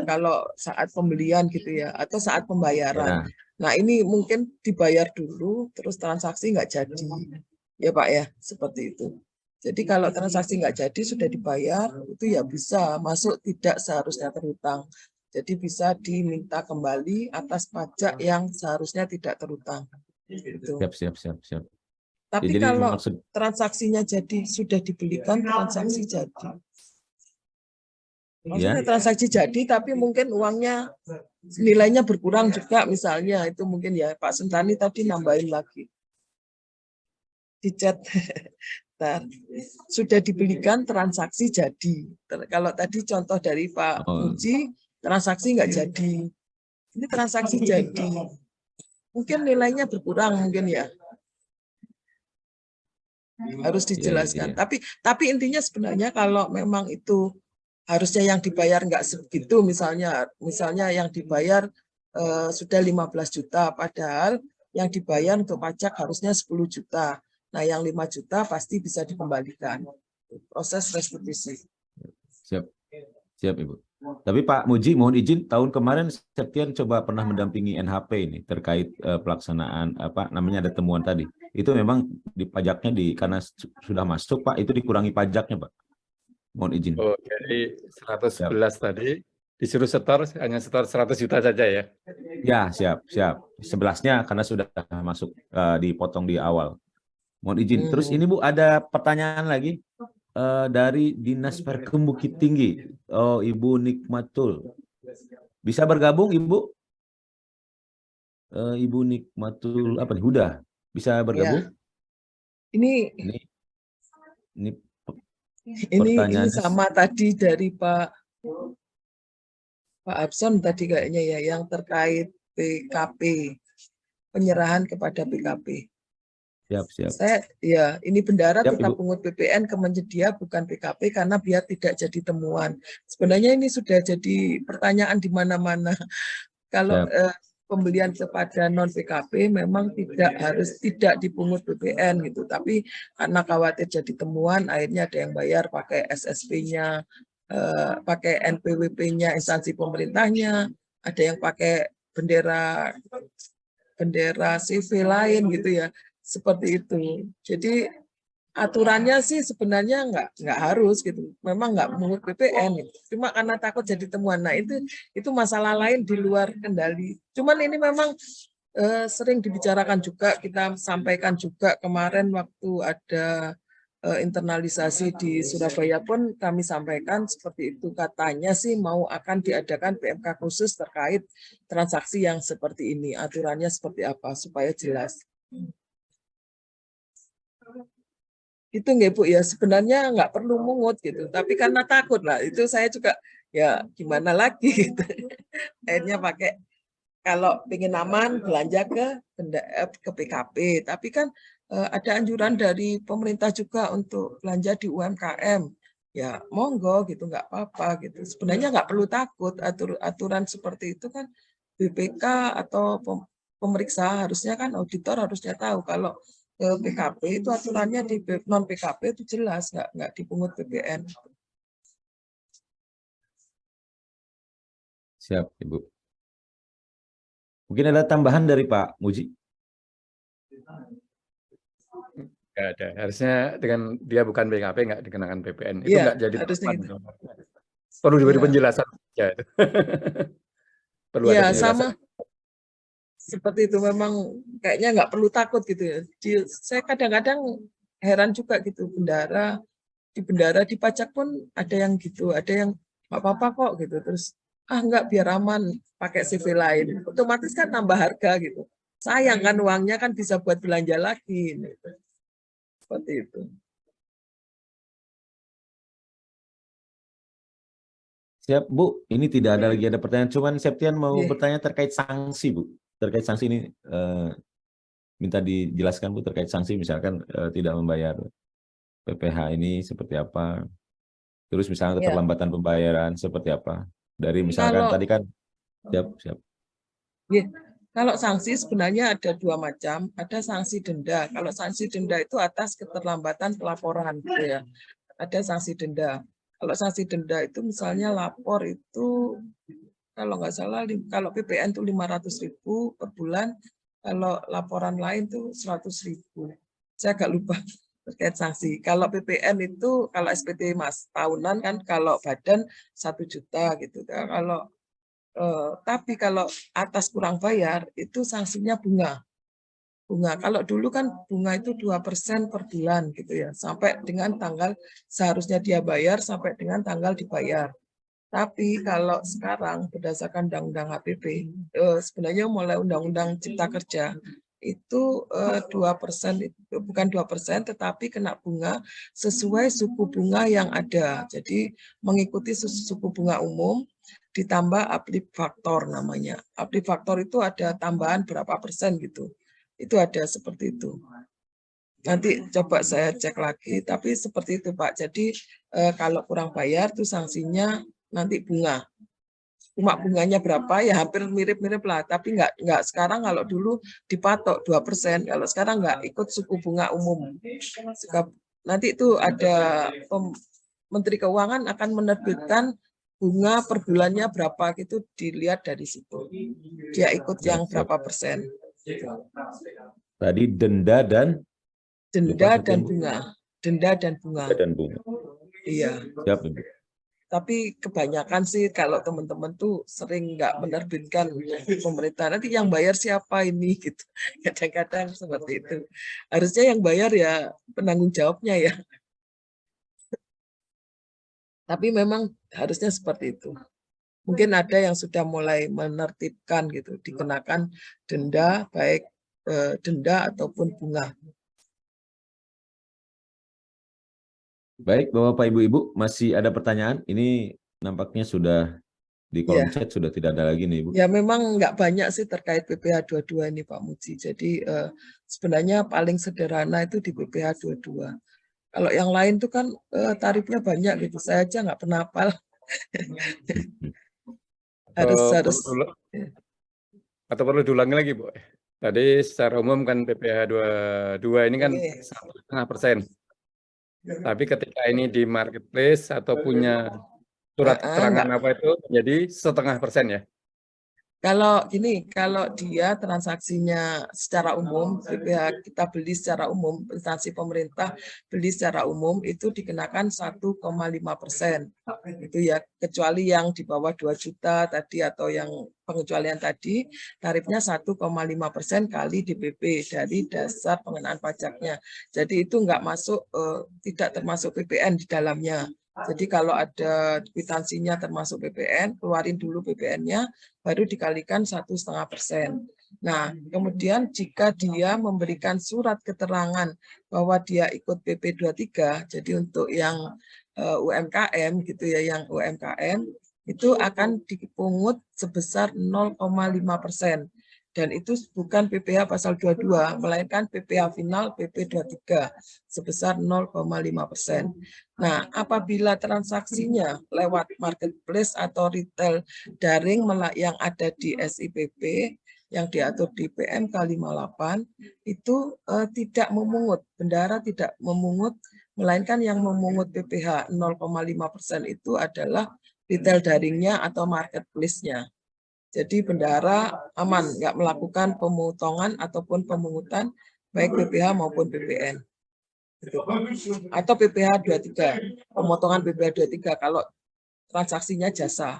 kalau saat pembelian gitu ya, atau saat pembayaran. ya, Nah ini mungkin dibayar dulu terus transaksi nggak jadi, ya Pak ya, seperti itu. Jadi kalau transaksi nggak jadi sudah dibayar itu ya bisa masuk tidak seharusnya terhutang. Jadi bisa diminta kembali atas pajak yang seharusnya tidak terhutang. Gitu. siap. Ya, Tapi jadi kalau maksud transaksinya jadi sudah dibelikan transaksi jadi. Maksudnya ya, transaksi jadi tapi mungkin uangnya nilainya berkurang juga misalnya itu mungkin ya Pak Sentani tadi nambahin lagi. Di chat. Sudah dibelikan transaksi jadi. Kalau tadi contoh dari Pak oh, Muji transaksi nggak jadi. Ini transaksi jadi. Mungkin nilainya berkurang mungkin ya. Harus dijelaskan. iya. Tapi intinya sebenarnya kalau memang itu harusnya yang dibayar nggak segitu, misalnya yang dibayar sudah 15 juta, padahal yang dibayar untuk pajak harusnya 10 juta. Nah, yang 5 juta pasti bisa dikembalikan. Proses restitusi. Siap Ibu. Tapi Pak Muji mohon izin, tahun kemarin Septian coba pernah mendampingi NHP ini terkait pelaksanaan apa namanya ada temuan tadi. Itu memang di pajaknya karena sudah masuk Pak itu dikurangi pajaknya Pak. Mohon izin. Oh, jadi 111 Siap. tadi disuruh setor hanya setor 100 juta saja ya. Ya, siap. 11-nya karena sudah masuk dipotong di awal. Mohon izin. Terus ini Bu ada pertanyaan lagi dari Dinas Perkem Bukit Tinggi. Oh, Ibu Nikmatul. Bisa bergabung Ibu? Ibu Nikmatul apa nih? Udah bisa bergabung? Ya. Ini pertanyaannya sama tadi dari Pak Abson tadi kayaknya ya yang terkait PKP, penyerahan kepada PKP. Siap. Ini bendara Siap, tetap Ibu. pungut BPN ke menyedia bukan PKP karena biar tidak jadi temuan. Sebenarnya ini sudah jadi pertanyaan di mana-mana. Kalau pembelian kepada non PKP memang tidak dipungut BPN gitu, tapi karena khawatir jadi temuan, akhirnya ada yang bayar pakai SSP-nya, pakai NPWP-nya instansi pemerintahnya, ada yang pakai bendera CV lain gitu ya, seperti itu. Jadi aturannya sih sebenarnya nggak harus gitu, memang nggak menurut BPN gitu. Cuma karena takut jadi temuan. Nah itu masalah lain di luar kendali. Cuman ini memang sering dibicarakan juga, kita sampaikan juga kemarin waktu ada internalisasi di Surabaya pun kami sampaikan seperti itu, katanya sih mau akan diadakan PMK khusus terkait transaksi yang seperti ini, aturannya seperti apa supaya jelas. Itu nggak Bu ya, sebenarnya nggak perlu mungut gitu, tapi karena takut lah, itu saya juga ya gimana lagi gitu. Akhirnya pakai, kalau pengen aman belanja ke PKP, tapi kan ada anjuran dari pemerintah juga untuk belanja di UMKM, ya monggo gitu, nggak apa-apa gitu. Sebenarnya nggak perlu takut, aturan seperti itu kan BPK atau pemeriksa harusnya kan, auditor harusnya tahu kalau PKP itu aturannya di non PKP itu jelas nggak dipungut BPN. Siap Ibu. Mungkin ada tambahan dari Pak Muji? Nggak ada. Harusnya dengan dia bukan BKP nggak dikenakan BPN. Itu Ya, nggak jadi temuan. gitu. Perlu diberi penjelasan saja itu. Perlu ada penjelasan. Sama seperti itu, memang kayaknya nggak perlu takut gitu ya. Saya kadang-kadang heran juga gitu, di bendara di pajak pun ada yang gitu, ada yang nggak apa-apa kok gitu, terus nggak, biar aman pakai CV lain, otomatis kan tambah harga gitu. Sayang kan uangnya kan bisa buat belanja lagi gitu. Seperti itu. Siap Bu, ini tidak ada lagi ada pertanyaan, cuman Septian mau bertanya terkait sanksi Bu. terkait sanksi ini minta dijelaskan Bu terkait sanksi misalkan tidak membayar PPh ini seperti apa. Terus misalnya Ya. keterlambatan pembayaran seperti apa. Dari misalkan Kalau- tadi kan siap. Ya, kalau sanksi sebenarnya ada dua macam, ada sanksi denda. Kalau sanksi denda itu atas keterlambatan pelaporan, gitu ya. Ada sanksi denda. Kalau sanksi denda itu misalnya lapor itu kalau nggak salah kalau PPN itu 500.000 per bulan, kalau laporan lain tuh 100.000. Saya agak lupa terkait sanksi. Kalau PPN itu kalau SPT Mas tahunan kan, kalau badan 1 juta gitu. Kalau tapi kalau atas kurang bayar itu sanksinya bunga. Kalau dulu kan bunga itu 2% per bulan gitu ya, sampai dengan tanggal seharusnya dia bayar sampai dengan tanggal dibayar. Tapi kalau sekarang berdasarkan Undang-Undang HPP, sebenarnya mulai Undang-Undang Cipta Kerja itu 2%, bukan 2%, tetapi kena bunga sesuai suku bunga yang ada. Jadi mengikuti suku bunga umum ditambah uplift faktor namanya. Uplift faktor itu ada tambahan berapa persen gitu. Itu ada seperti itu. Nanti coba saya cek lagi, tapi seperti itu Pak. Jadi kalau kurang bayar tuh sanksinya nanti bunga. Cuma bunganya berapa ya hampir mirip-mirip lah, tapi nggak sekarang kalau dulu dipatok 2%, kalau sekarang nggak ikut suku bunga umum. Nanti itu ada Menteri Keuangan akan menerbitkan bunga per bulannya berapa gitu, dilihat dari situ. Dia ikut yang berapa persen. Tadi denda dan bunga. Denda dan bunga. Iya. Siap, Ibu. Tapi kebanyakan sih kalau teman-teman tuh sering nggak menerbitkan pemerintah, nanti yang bayar siapa ini gitu. Kadang-kadang seperti itu. Harusnya yang bayar ya penanggung jawabnya ya. Tapi memang harusnya seperti itu. Mungkin ada yang sudah mulai menertibkan gitu, dikenakan denda, baik denda ataupun bunga. Baik, Bapak Ibu, masih ada pertanyaan? Ini nampaknya sudah di kolom chat sudah tidak ada lagi nih, Bu. Ya memang nggak banyak sih terkait PPh 22 ini Pak Muji. Jadi sebenarnya paling sederhana itu di PPh 22. Kalau yang lain itu kan tarifnya banyak gitu. Saya aja nggak pernah hafal. harus. Atau perlu diulangi lagi, Bu? Tadi secara umum kan PPh 22 ini kan 1,5%. Tapi ketika ini di marketplace atau punya surat keterangan apa itu jadi 0,5% ya? Kalau gini, kalau dia transaksinya secara umum, PPh kita beli secara umum, instansi pemerintah beli secara umum itu dikenakan 1,5%. Itu ya, kecuali yang di bawah 2 juta tadi atau yang pengecualian tadi, tarifnya 1,5% kali DPP dari dasar pengenaan pajaknya. Jadi itu enggak masuk, tidak termasuk PPN di dalamnya. Jadi kalau ada kwitansinya termasuk PPN, keluarin dulu PPN-nya, baru dikalikan 1,5%. Nah, kemudian jika dia memberikan surat keterangan bahwa dia ikut PP 23, jadi untuk yang UMKM gitu ya, yang UMKM itu akan dipungut sebesar 0,5%. Dan itu bukan PPh pasal 22, melainkan PPh final PP 23 sebesar 0,5%. Nah, apabila transaksinya lewat marketplace atau retail daring yang ada di SIPP, yang diatur di PMK 58, itu tidak memungut, bendahara tidak memungut, melainkan yang memungut PPh 0,5% itu adalah retail daringnya atau marketplace-nya. Jadi bendahara aman, nggak melakukan pemotongan ataupun pemungutan baik PPh maupun PPN. Atau PPh 23, pemotongan PPh 23 kalau transaksinya jasa,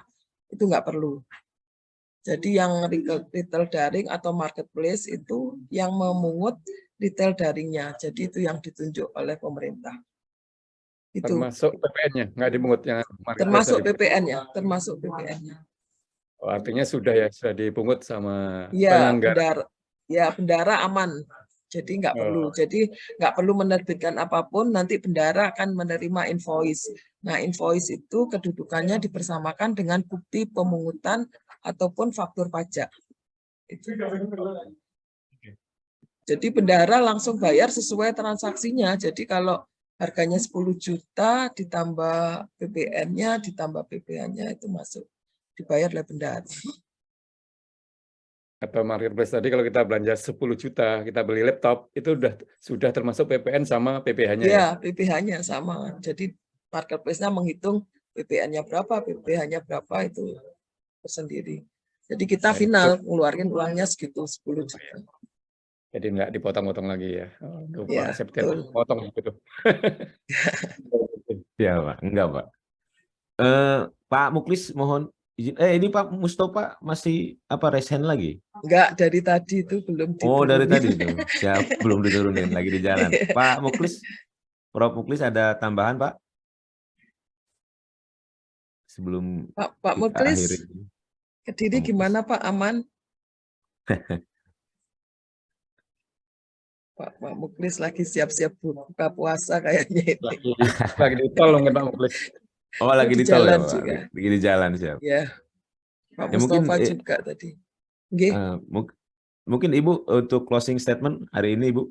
itu nggak perlu. Jadi yang retail daring atau marketplace itu yang memungut retail daringnya, jadi itu yang ditunjuk oleh pemerintah. Itu. Termasuk PPN-nya, nggak dipungut yang termasuk PPN-nya, termasuk PPN-nya. Oh, artinya sudah dipungut sama penyelenggara. Bendahara aman. Jadi nggak perlu. Jadi nggak perlu menerbitkan apapun. Nanti bendahara akan menerima invoice. Nah, invoice itu kedudukannya dipersamakan dengan bukti pemungutan ataupun faktur pajak. Itu. Jadi bendahara langsung bayar sesuai transaksinya. Jadi kalau harganya 10 juta ditambah PPN-nya, ditambah PPH-nya itu masuk dibayar oleh bendahara. Atau marketplace tadi kalau kita belanja 10 juta, kita beli laptop, itu sudah termasuk PPN sama PPH-nya ya? Ya, PPH-nya sama. Jadi marketplace-nya menghitung PPN-nya berapa, PPH-nya berapa itu tersendiri. Jadi kita final ngeluarin uangnya segitu 10 juta. Jadi nggak dipotong-potong lagi ya? Oh, Ya, Pak Septian potong gitu. Ya Pak, enggak Pak. Pak Muklis mohon izin. Ini Pak Mustofa masih resen lagi? Enggak, dari tadi itu belum diturunin. Oh, dari tadi itu. Siap, belum diturunin, lagi di jalan. Pak Muklis, Prof Muklis ada tambahan Pak? Sebelum Pak kita Muklis, akhiri. Kediri gimana Pak? Aman? Pak Muklis lagi siap-siap buka puasa kayaknya ini. Lagi di tol mungkin Pak Muklis. Oh, lagi di tol ya Pak? Lagi di jalan, siap. Ya, Pak Ya, Mustafa mungkin, juga tadi. Nggih. Mungkin Ibu untuk closing statement hari ini Ibu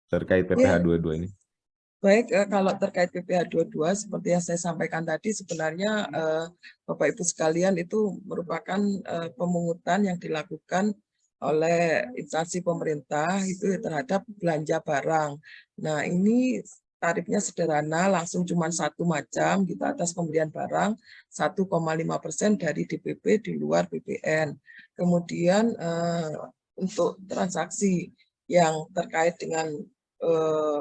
terkait PPH 22 ini. Baik, kalau terkait PPH 22 seperti yang saya sampaikan tadi, sebenarnya Bapak Ibu sekalian itu merupakan pemungutan yang dilakukan oleh instansi pemerintah itu terhadap belanja barang. Nah, ini tarifnya sederhana, langsung cuma satu macam gitu atas pembelian barang 1,5% dari DPP di luar PPN. Kemudian untuk transaksi yang terkait dengan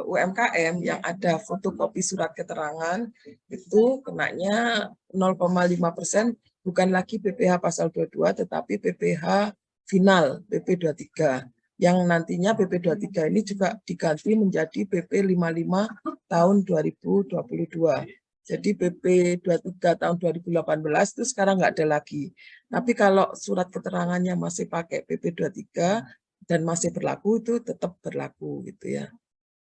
UMKM yang ada fotokopi surat keterangan itu kenanya 0,5%, bukan lagi PPH pasal 22 tetapi PPH final PP 23 yang nantinya PP 23 ini juga diganti menjadi PP 55 tahun 2022. Jadi PP 23 tahun 2018 itu sekarang nggak ada lagi. Tapi kalau surat keterangannya masih pakai PP 23 dan masih berlaku, itu tetap berlaku gitu ya.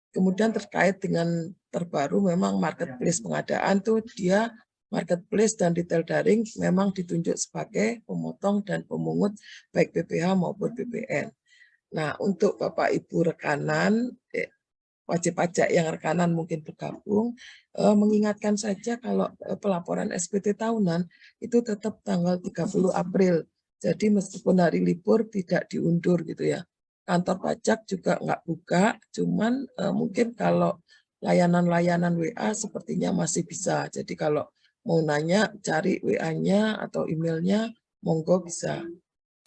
Kemudian terkait dengan terbaru memang marketplace pengadaan tuh dia marketplace dan retail daring memang ditunjuk sebagai pemotong dan pemungut baik PPH maupun PPN. Nah, untuk Bapak Ibu rekanan wajib pajak yang rekanan mungkin bergabung, mengingatkan saja kalau pelaporan SPT tahunan itu tetap tanggal 30 April. Jadi meskipun hari libur tidak diundur gitu ya. Kantor pajak juga nggak buka, cuman mungkin kalau layanan-layanan WA sepertinya masih bisa. Jadi kalau mau nanya, cari WA-nya atau emailnya, monggo bisa.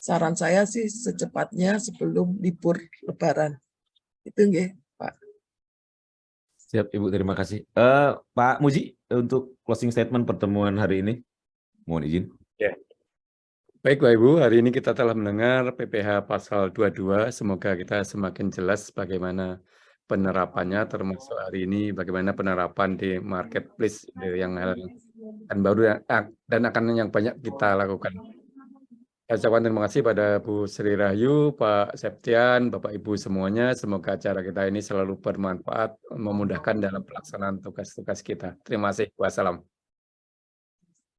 Saran saya sih secepatnya sebelum libur Lebaran. Itu nggih, Pak. Siap Ibu, terima kasih. Pak Muji, untuk closing statement pertemuan hari ini, mohon izin. Ya. Baik Bapak Ibu, hari ini kita telah mendengar PPH pasal 22, semoga kita semakin jelas bagaimana penerapannya, termasuk hari ini bagaimana penerapan di marketplace yang baru dan akan yang banyak kita lakukan. Saya ucapkan terima kasih pada Bu Sri Rahayu, Pak Septian, Bapak Ibu semuanya. Semoga acara kita ini selalu bermanfaat, memudahkan dalam pelaksanaan tugas-tugas kita. Terima kasih. Wassalam.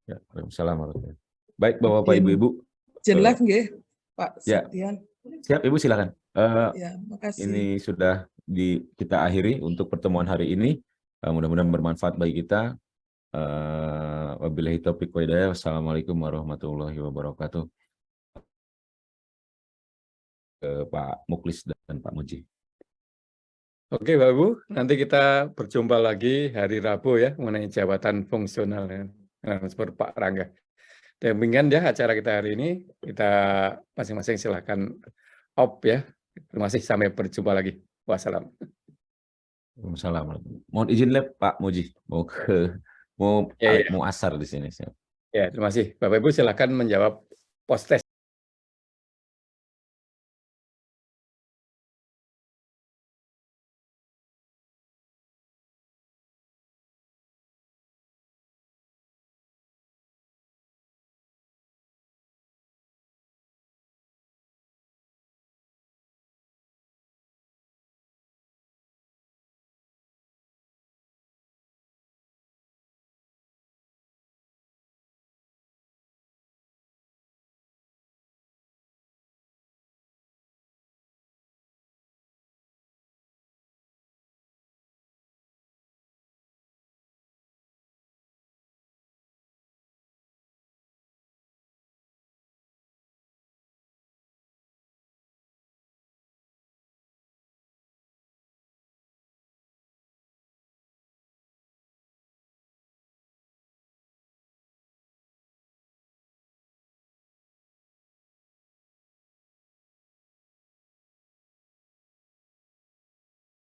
Ya, Waalaikumsalam. Baik, Bapak Ibu-Ibu. Jelas nggih, Pak Ya. Septian. Siap, Ibu silakan. Ya, makasih. Ini sudah kita akhiri untuk pertemuan hari ini. Mudah-mudahan bermanfaat bagi kita. Wabillahi taufiq wa hidayah. Wassalamualaikum warahmatullahi wabarakatuh. Ke Pak Muklis dan Pak Muji. Oke, Bapak Ibu, nanti kita berjumpa lagi hari Rabu ya mengenai jabatan fungsional seperti Pak Rangga. Demikian ya acara kita hari ini. Kita masing-masing silahkan off ya. Terima kasih, sampai berjumpa lagi. Wassalam. Waalaikumsalam. Mohon izin Pak Muji, mau asar di sini. Ya, terima kasih. Bapak Ibu silahkan menjawab post test.